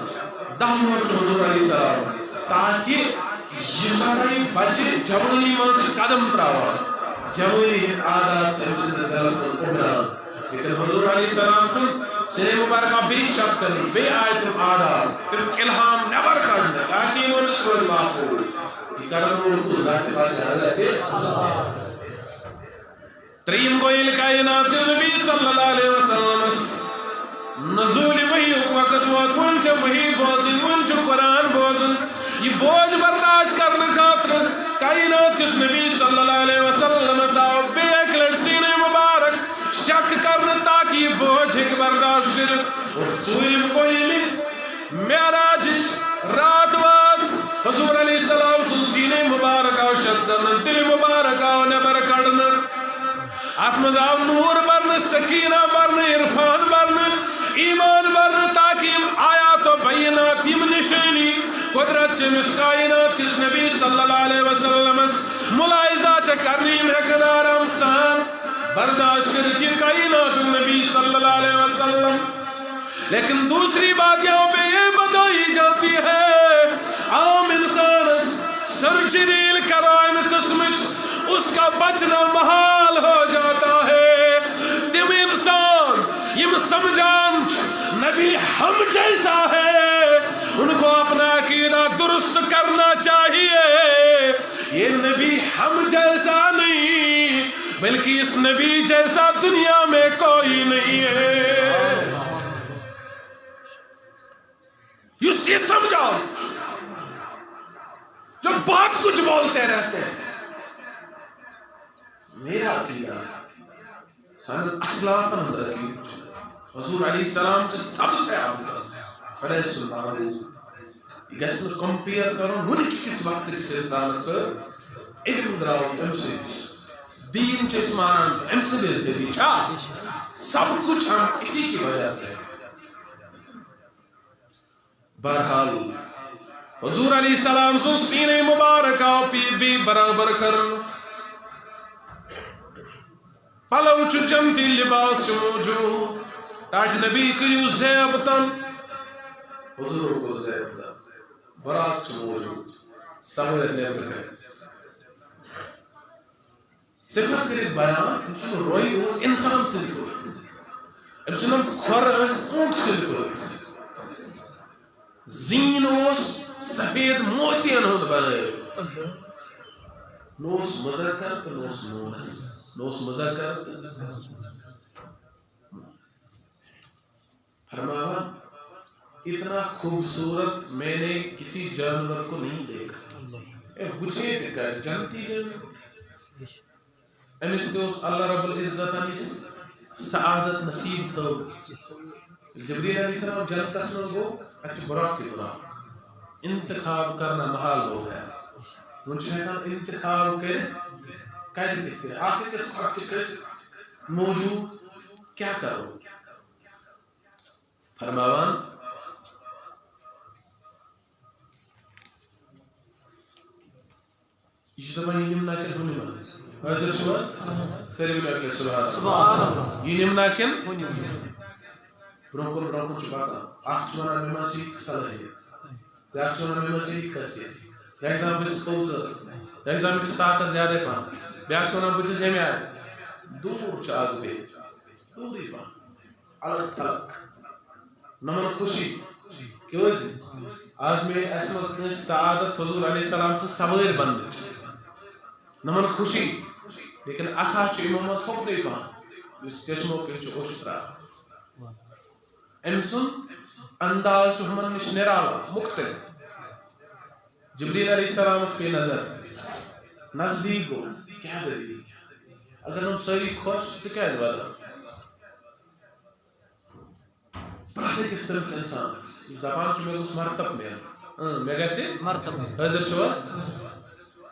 دہمور حضور علیہ السلام تاکہ یہ ساری بچے جوانی منز قدم تراوان جوانی عادات چمسن دلس ابران لیکن حضور علیہ السلام سن سنے مبارکہ بے شک کرن بے آیت عادات تم الہام نبر کرن تاکہ وہ نسور محفوظ یہ کرن ان کو ذات بات حضرت تریم گوئل کائنات نبی صلی اللہ علیہ وسلم نزول وحی وقت وقت ونچ وحی بوزن ونچ قرآن بوزن یہ بوجھ برداشت کرنے خاطر کائنات کس نبی صلی اللہ علیہ وسلم صاحب بے ایک لڑسین مبارک شک کرنے تاکہ یہ بوجھ ایک برداشت کرنے اور سوئیم کوئی معراج رات واز حضور علیہ السلام سینے مبارک آو شک کرنے دل مبارک آو نبر کرنے احمد آو نور برنے سکینہ برنے عرفان برنے ایمان برنے تاکہ آیات و بینات یم نشانی قدرت چمش کائنات کس نبی صلی اللہ علیہ وسلم ملاحظہ چکرنی مقدار امسان برداشت کرتی کائنات نبی صلی اللہ علیہ وسلم لیکن دوسری بات یہاں پہ یہ بتائی جاتی ہے عام انسان سرجریل کرائم قسمت اس کا بچنا محال ہو جاتا ہے تم انسان یم سمجھان نبی ہم جیسا ہے ان کو اپنا عقیدہ درست کرنا چاہیے یہ نبی ہم جیسا نہیں بلکہ اس نبی جیسا دنیا میں کوئی نہیں ہے یہ سمجھاؤ جو بات کچھ بولتے رہتے ہیں میرا عقیدہ سن اصلاً اندر کی حضور علیہ السلام جو سب سے افضل خدا سبحانہ علیہ گسن کمپیئر کرو ان کی کس وقت کس انسان سے علم دراؤ تم سے دین چیز مانان تو امس دے ذریعے چھا سب کچھ ہم اسی کی وجہ سے. بہرحال حضور علیہ السلام سو سینے مبارکہ پیر بھی برابر کرن پلو چو جنتی لباس چو موجود تاج نبی کریو زیبتن حضور کو زیبتن براق چو موجود سویر نیبر کر صرف کرے بیان امسن روئی اس انسان سے لکھو امسن کھور اس اونٹ سے لکھو زین اس سفید موتین ہوند بنائے نوس مذکر تو نوس مونس نوس مذکر فرمایا اتنا خوبصورت میں نے کسی جانور کو نہیں دیکھا. اے بچے دیکھا جانتی جانور امس کے اس اللہ رب العزت انیس سعادت نصیب تھو. جبریل علیہ السلام جنت اسمن گو اچھ براق کی براق انتخاب کرنا محال ہو گیا. منچ ہے نا انتخاب کے قید کہتے ہیں آپ کے کس خط کس موجود کیا کرو فرماوان اجتماعی نمنا کن ہونی مان حضرت شوال سریب لیکن سبحان اللہ یہ نمنا کن برونکن برونکن چپاکا آخچوانا میں مسیح صلاحیت آخچوانا میں مسیح خاصیت یکدام بس کوسر یکدام بس طاقت زیادہ پان بیاکچوانا بچے زیمی آئے دور چاگ بے دوری پان الگ تھلق نمن خوشی کیوں ایسی آج میں اسمس نے سعادت حضور علیہ السلام سے سویر بند نمن خوشی لیکن اکھا چو امامت خوب نہیں پان اس چشموں کے چو اشترا امسن انداز جو ہمن نش نرالا مختلف جبریل علیہ السلام اس پہ نظر نزدیک ہو کیا دلی اگر ہم ساری خوش سے کیا دوارا پرادے کس طرح سے انسان اس دفعہ چو میں اس مرتب میرا میں کیسے مرتب حضر شوا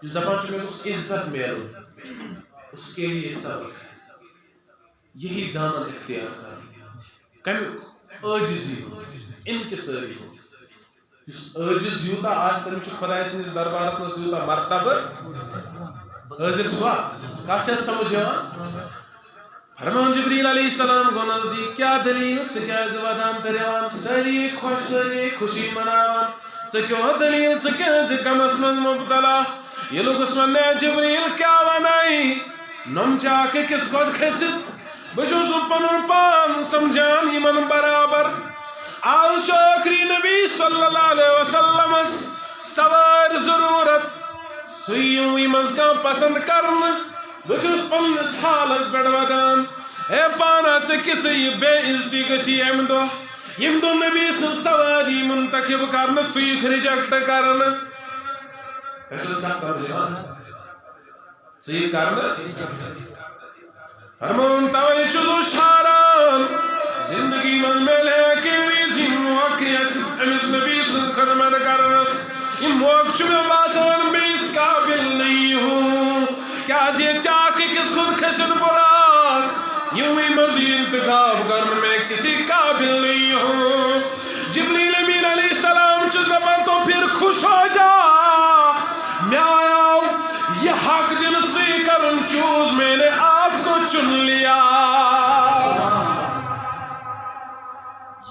اس دفعہ چو میں اس عزت میرا اس کے لیے سبق یہی دامن اختیار کر کمی عاجزی ہو انکساری ہو اس عاجز یوتا آج تک چو خدای سنیز دربار اسمس دیوتا مرتب حضر شوا کاچہ سمجھوان فرمان جبریل علیہ السلام کو نزدیک کیا دلیل چکیا زبادان پریوان سری خوش سری خوشی مناوان چکیو دلیل چکیا چکم اسمن مبتلا یہ لوگ اسمن نے جبریل کیا ونائی نم چاکے کس خود کھسد بچو سپن پان سمجھان یمن برابر آج چاکری نبی صلی اللہ علیہ وسلم سوار ضرورت سویوں یمز کا پسند کرن بچوس پنس حالس بڑھ ودان اے پانا چکی سے یہ بے عزتی گشی امدو یمدو نبی سن سواری منتخب کرنا چیخ ریجیکٹ کرنا ایسا اس کا سمجھنا چیخ کرنا فرمان تاوی چوزو شاران زندگی من ملے کے ویزی موقع امس نبی سن خدمت کرنس یہ موقع چوبے باسان بیس قابل نہیں ہوں کیا جی چاکی کس خود کھسد براق یوں ہی مزید انتخاب کرنے میں کسی قابل نہیں ہوں جبریل امین علیہ السلام چیز دبن تو پھر خوش ہو جا میں آیا ہوں یہ حق دل سے کرن چوز میں نے آپ کو چن لیا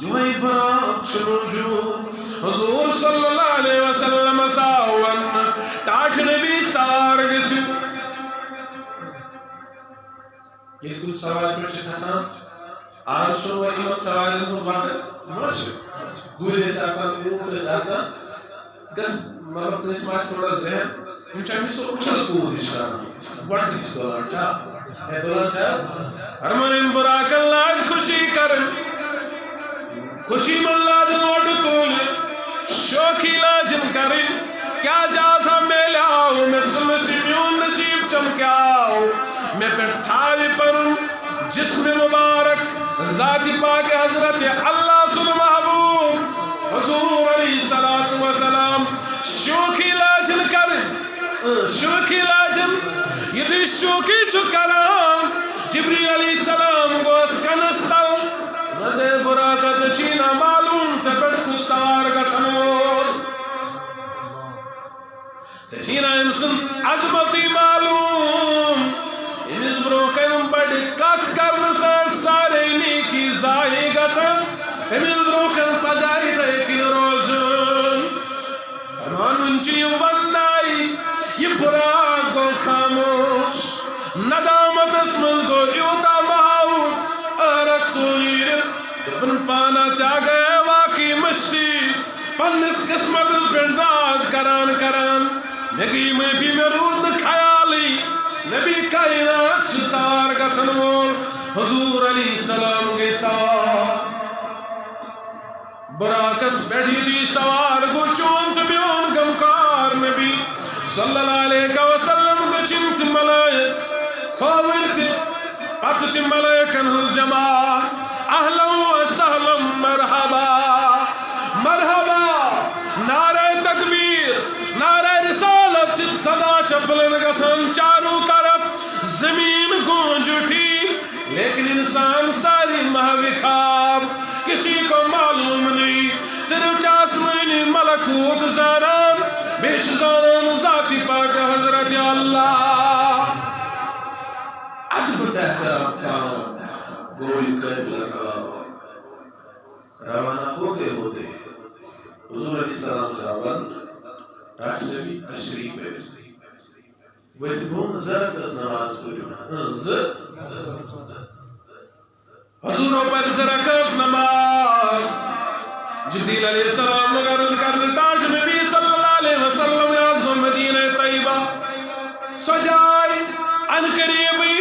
یوں ہی براق چنو جو حضور صلی اللہ علیہ وسلم ساون تاج نبی سارگ چو یہ کوئی سوال پر کھسان آج سو و ایمان سوال ان وقت مرش گوئے سے آسان اوپر سے آسان گس مطلب کنس ماش تھوڑا ذہن ان چاہمی سو اچھل کود اشارہ وٹ کس دولان چاہ ہے دولان چاہ ہرمان براک اللہ خوشی کرن خوشی ملا دن وٹ تول شوکی لاجن کرن کیا جازہ میں لاؤ میں سمسیمیون نصیب چمکاؤ میں پر تھاوی پر جسم مبارک ذات پاک حضرت اللہ سن محبوب حضور علیہ السلام شوکی لاجن کرن شوکی لاجن یہ فرشتوں کی چکرام جبریل علیہ السلام گوس کنستل نزے براکت چینا معلوم تپٹ کچھ سوار کا تنور چینا امسن عظمتی معلوم امس بروکن بڑی کت کرن سے سارے نیکی زائی گتن امس بروکن پجائی تیکی روزن فرمان انچی ونائی یہ براک گو خاموش ندامت اسمن گو یوتا مہاو ارک سویر دبن پانا چاہ گئے واقعی مشتی پنس قسمت بنداز کران کران نگی میں بھی مرود خیالی نبی کائنات چھ سوار کا سنمول حضور علیہ السلام کے سوار براکس بیٹھی تھی سوار گو چونت بیون گمکار نبی صلی اللہ علیہ وسلم گچنت ملائک کھوورت پتت ملائکن الجماع اہلا و سہلا مرحبا مرحبا نعرہ تکبیر نعرہ رسالت چھ صدا چپلن گسن چاروں طرف زمین گونج اٹھی لیکن انسان ساری محو خواب کسی کو معلوم نہیں صرف آسمانی ملکوت زانان بیچ زانان ذاتی پاک حضرت اللہ عدب تحترام سانو گولی قیب لگا روانہ ہوتے ہوتے حضور علیہ السلام صاحبان راج نبی تشریف ہے ویتبون زرکز نماز پڑھو حضوروں پر زرکز نماز جبریل علیہ السلام لگا رض کرنے تاج نبی صلی اللہ علیہ وسلم یازدو مدینہ طیبہ سجائی ان قریبی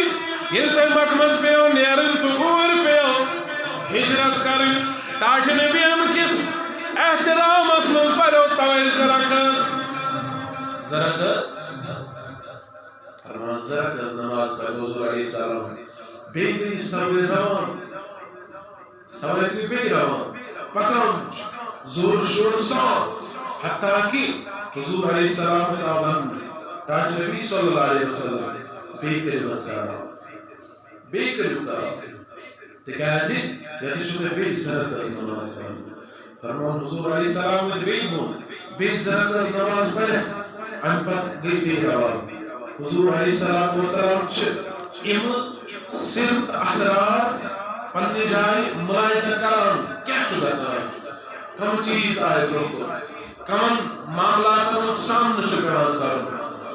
یہ طیبت مز پیو نیرن تو گور پیو ہجرت کریں تاج نبی ہم کس احترام اسمز پر توئی زرکز زرکز فرمان زرکز نماز پر حضور علیہ السلام بے بے سوری روان سوری کی بے روان پکم زور شور سان حتیٰ کہ حضور علیہ السلام صاحبان تاج نبی صلی اللہ علیہ وسلم بے کری بس کرا بے کری کرا تکیازی یتی شکر بے زرکز نماز پر فرمان حضور علیہ السلام بے بون بے زرکز نماز پر ان پت گئی بے روان حضور علیہ السلام چھ ام صرف اثرات پنی جائے ملاحظہ کران کیا چکا سان کم چیز آئے برکو کم معاملات ان سامنے چکران کرن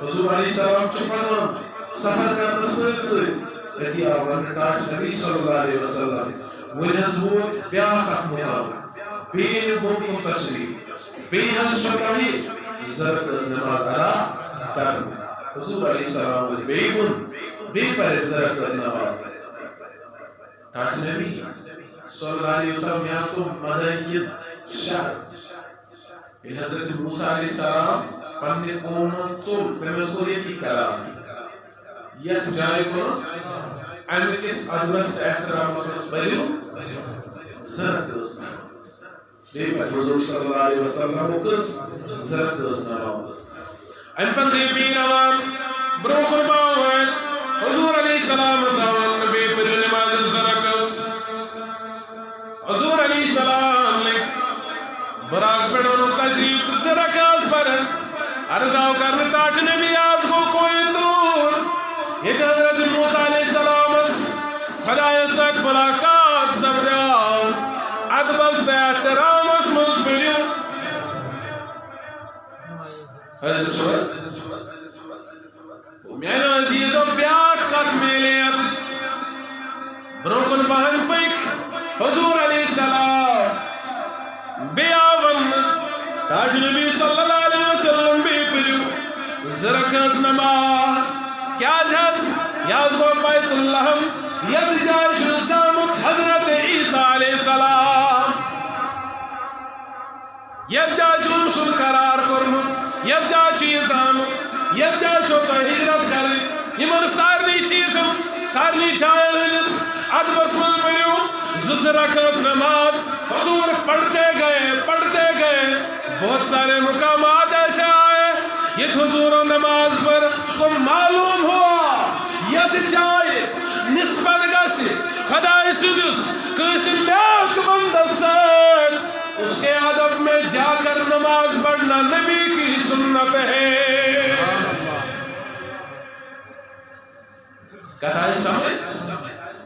حضور علیہ السلام چکران سفر کرنا سرد سرد یتی آوان تاج نبی صلی اللہ علیہ وسلم ولیز بود بیاک احمقام بین بھوکم تشریف بیہن شکاہی زرکز نماز ادا کرن حضور علیہ السلام بے بن بے پر زرکز نماز تاج نبی صلی اللہ علیہ وسلم یہاں تو مدینہ شہر حضرت موسیٰ علیہ السلام پنی قوم چول تمہیں کو یہ کرا یہ جائے کو ایم کس ادرس احترام بریو زرکز نماز بے پر حضور صلی اللہ علیہ وسلم کس زرکز نماز ایم پر غیبی روان بروکل باوائد حضور علیہ السلام سوان نبی پر نماز زرکز حضور علیہ السلام نے براک پڑھنو تجریب زرکز پر عرضاو کرنے تاج نبی آز کو کوئی دور یہ حضرت موسیٰ علیہ السلام خدای سک ملاقات سبداو عدبست احترام اس مزبریو حضرت شوال میانا عزیز و بیاک قد میلے بروکن بہن پک حضور علیہ السلام بیاون تاج نبی صلی اللہ علیہ وسلم بے پریو زرکز نماز کیا جھز یاد کو بیت اللہ ید جائش سامت حضرت عیسیٰ علیہ السلام ید جائشون سن قرار کرمت ید جائشیزان ید جائشو تو ہجرت کریں یمن سارنی چیزم سارنی جائلنس عدبس من پریو زرکز نماز حضور پڑھتے گئے بہت سارے مقامات ایسے آئے یہ حضور نماز پر کو معلوم ہوا یت جائے نسبت گسی خدای سندس کس نیک بندس اس کے ادب میں جا کر نماز پڑھنا نبی کی سنت ہے. کتھا سمجھ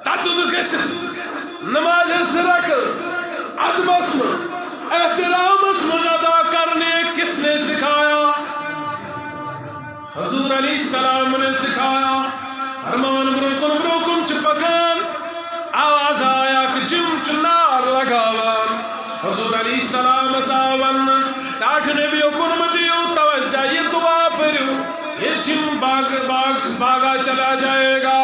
تتد گس نماز رکعت ادبس مز احترامس مز ادا کرنے کس نے سکھایا؟ حضور علیہ السلام نے سکھایا. فرمان بروکن چپکان آواز آیا کہ جم چنار لگاوان. حضور علیہ السلام ساون ٹاٹھ نبی کن دیو توجہ یہ دعا پڑھو یہ جم باغا چلا جائے گا.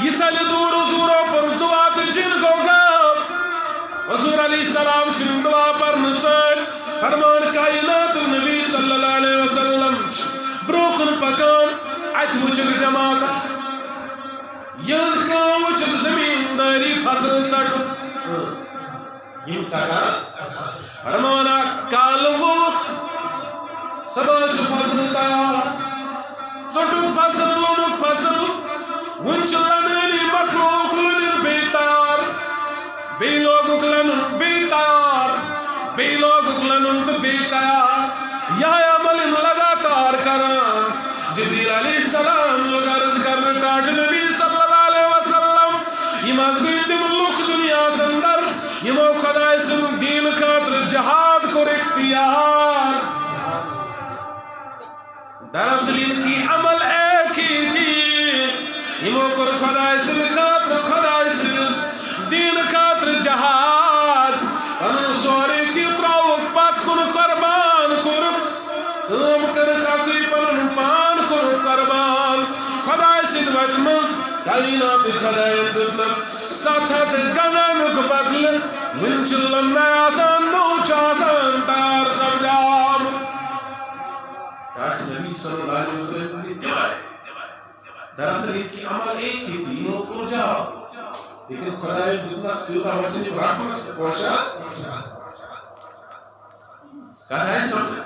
یہ چل دور حضوروں پر دعا تو جن کو گا. حضور علیہ السلام سن دعا پر نسل فرمان کائنات نبی صلی اللہ علیہ وسلم بروکن پکان ات وچک جماعت یہ کام وچک زمینداری فصل ژٹ یم سکار فرمانا کال ووت صبح فصل تیار ژٹک فصل لونک فصل ونچ لننی مخلوق لنن بے تیار بے لوگک لنن بے تیار بے لوگک لنن تو بے تیار یا عمل لگاتار کران. جبریل علیہ السلام لوگ عرض کرنے ٹاٹ نبی صلی اللہ علیہ وسلم یہ مذہبی تم لوگ دنیا سندر یہ مو خدای سن دین خاطر جہاد کو اختیار. دراصل ان کی عمل ایک ہی تھی یہ مو کر خدای سن خاطر خدای سن دین خاطر جہاد ان سوری کی تراوک پات کن قربان کر کام کر کاکی پنن پان کر قربان. خدای سن وجمز کائنات خدای دتن ساتھ گنانک بدل منچلن آسان نوچ آسان تار سمجھام. ٹاٹھ نبی صلی اللہ علیہ وسلم کی دعائے دراصل ان کی عمل ایک ہی تھی انہوں کو جاؤ لیکن خدای جتنا دیوتا وچنی براکمہ سے پوچھا کہا ہے سمجھ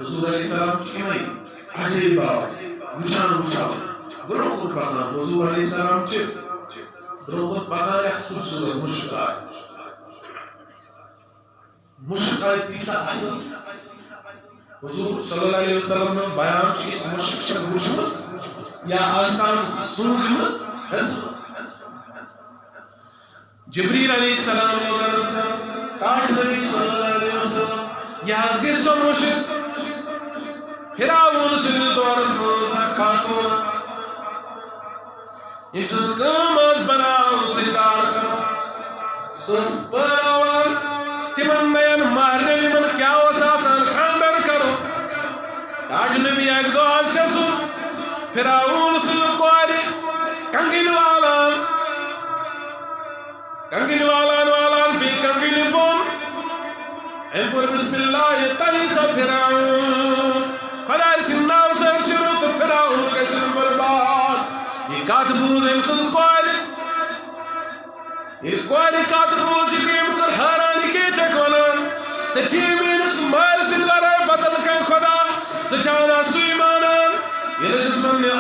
حضور علیہ السلام کی مئی عجیب بات وچان وچان برونکن پاکان حضور علیہ السلام چپ برونکن پاکان ایک خوبصورت مشکای مشکای تیسا اصل حضور صلی اللہ علیہ وسلم نے بیان کی اس مشک شک وچمت یا آزدان سنگمت جبریل علیہ السلام نے عرض کر ٹاٹھ نبی صلی اللہ علیہ وسلم یہ آزگی سو مشک پھراؤن سن دور سوزا خاتون انسان کامت بناؤ سنگار کر سوز پراوان تمن نین مارنے من کیا وساسان کھاندر کرو. ٹاٹھ نبی ایک دو آج سے سن پھراؤن سن کواری کنگن والان والان بھی کنگن بون ان پر بسم اللہ یہ تلی سا پھراؤن خدای سنناو سر شروع تو پھراؤن کے سن برباد. یہ کاتبوز انسان کواری یہ کواری کاتبوز جکیم کر حرانی کے چکونن تچیمین اس مائل سنگارے بدل کے خدا سچانا سویمانن یہ جسمن نے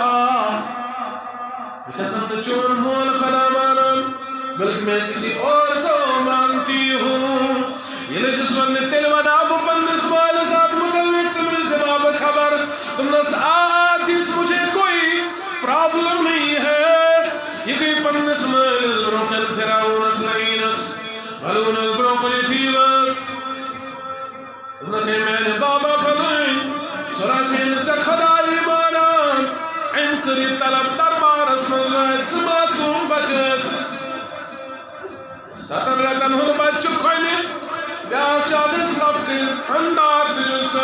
جسمن چون مول خدا مانن بلکہ میں کسی اور کو مانتی ہوں. یہ جسمن نے تل وداب پندس مال ساتھ متعلق تم اس جواب خبر تم نس آتیس مجھے کوئی پرابلم نہیں ہے. یہ کوئی پندس مال روکن پھراؤن اسلینس بھلون بروکلی تھیوت تم نسے میں نے بابا پھلوئی سورا چھین چکھدائی مانان انکری طلب دربار اسم اللہ سماسون بچس ستن رتن ہن بچ کھوئی بیا چادس لب کے اندار دلس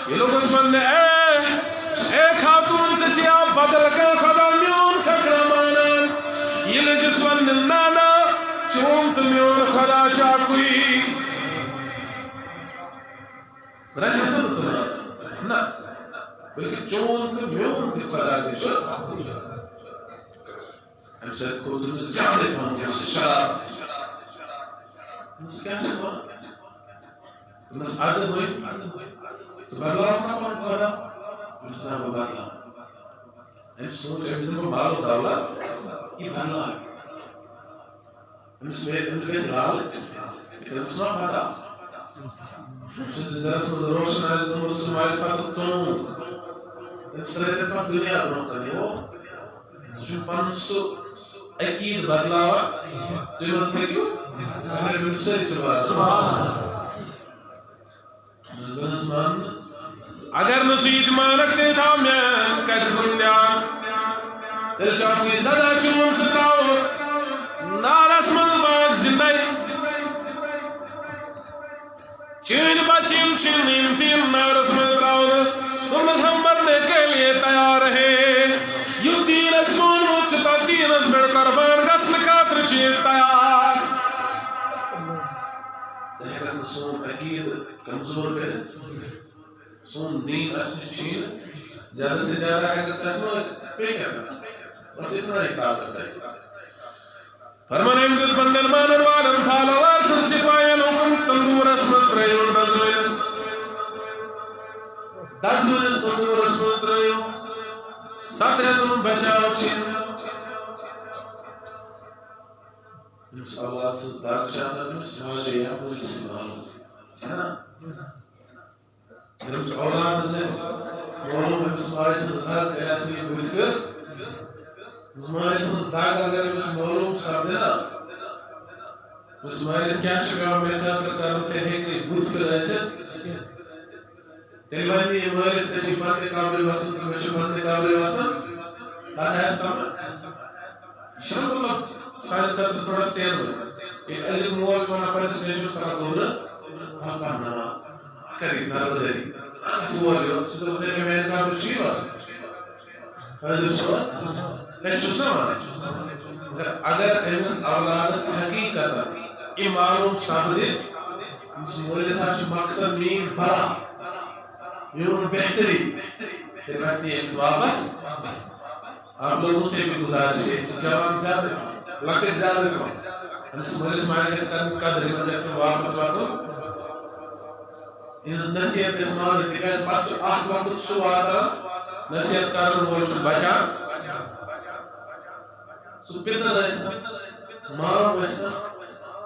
یہ لوگ اس من نے اے خاتون چچیا بدل کے خدا میون چھکر مانن یہ لوگ اس من نے نانا چونت میون خدا چاکوئی رشا سن سنا نا بلکہ چونت میون خدا دیشو ہم شاید کو تم زیادہ پہنچے شراب اس کیا چھوا تم اس عادت ہوئی تو بدلا اپنا کون خدا بلسنا ببادلا ہم سوچ ہم مال و دولت یہ بھلا ہے ہم سے لالچ ہم سے پتا ہم سے درس میں روشن ہے تم سے معرفت سن ہم سے رہتے دنیا برو کرنے ہو جو پنسو عقید بدلاوا تم سے کیوں اگر ہم سے سبحان اگر نسید مانک تے تھا میں کہت بندیا دل چاہوی صدا چون ستاؤ نارس من باغ زندائی چین بچین چین انتیم نارس من تراؤ امت مرنے کے لیے تیار ہے یو تین اسمون مچتا تین اس بڑھ قربان غسل خاطر چیز تیار اگر سون عقید کمزور کرے سون دین اسم چین زیادہ سے زیادہ حقیقت اسم پہ کرنا بس اتنا ہی طاقت ہے فرمان اندل بندن مانن والن پھالوار سن سپاین حکم تندور اسمت تریون دزوینس تندور اسمت تریون سترتن بچاو چین نمس اولاد سے داک شاہتا نمس ماجے یا مولی سے معلوم چھنا نمس اولاد سے معلوم نمس ماجے سے داک ایسی بوجھ کر نمائے سے داک اگر نمس معلوم سب دینا نمس ماجے سے کیا چکا میں خاطر کرم تیرے کہ بوجھ کر ایسے تیلوانی نمائے سے شیپان کے قابل واسن تو شیپان کے قابل واسن آتا ہے سامن شرم مطلب سائن کرتے تھوڑا چیر میں ایک عزیز موال چوانا پرس نیشو سرا دورا ہم کا نماز آکری دار بدری آنکھ سوالیو سیدھر بتے کہ میں انکار پر چیز واسے عزیز چوانا ایک چوسنا مانے اگر انس اولادس حقیقتا یہ معلوم ثابت اس مولی ساتھ مقصد میں بڑا میون بہتری تیرے بہتی ہے واپس آپ لوگوں سے بھی گزارش ہے جوان زیادہ لکت زیادہ کم انس مولی اسماعیل کے ساتھ قدر من جیسے واپس واتو انس نصیحت اسماعیل اتقاید پاچو آخ وقت سو آتا نصیحت کارن مولی بچا سو پیتا رہستا مارم ویستا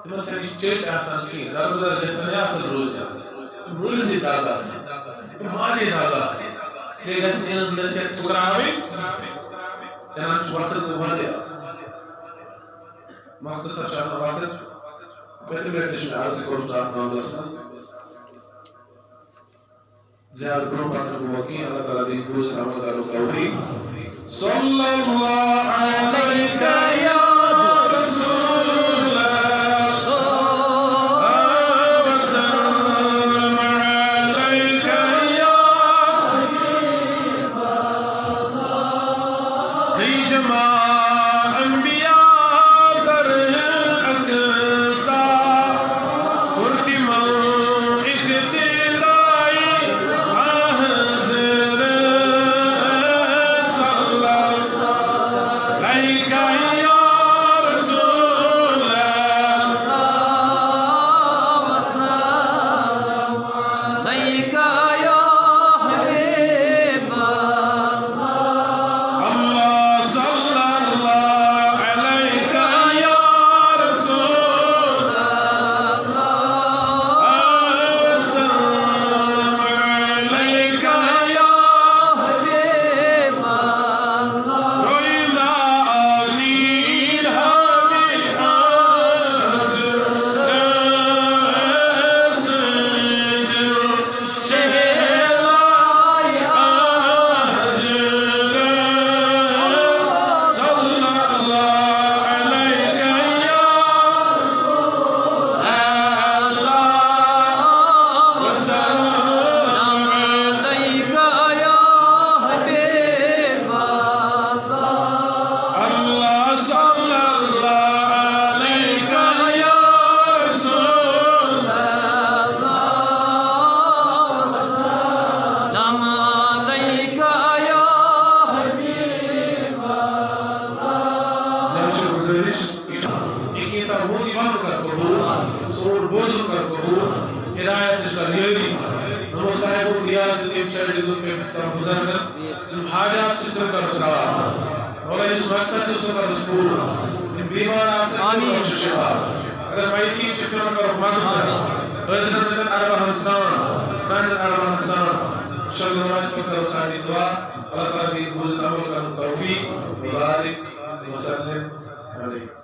تمہیں چھاکی چیٹ احسان کی در بدر گشتا نہیں آسل روز جاتا مولی سی داگا سی ماجی داگا سی اس لئے گشتا انس نصیحت ٹکراوی چنانچہ وقت کو بھر دیا مختصر شاہتا وقت بیٹھے بیٹھے شمی عرض کرو ساتھ نام لسنس زیادہ کرو باتر کو وقی اللہ تعالیٰ دین بوز عمل کرو توفیق صلی اللہ علیکہ یا رسول اللہ وسلم علیکہ یا حبیب اللہ دی جماع انبیاء در اقصا پرتی ماں اقتدائی حاضر صلی اللہ علیہ بزرگن حاجات چستر کا رسوا مولا اس مقصد چستر کا رسپور بیمار آسان کو شفا اگر مائیتی چکر کا رحمت فرما حضرت مدن عرب حنسان سان عرب حنسان شکر نماز پر کرو سانی دعا اللہ تعالی بوزن عمل کا توفیق مبارک وسلم علیکم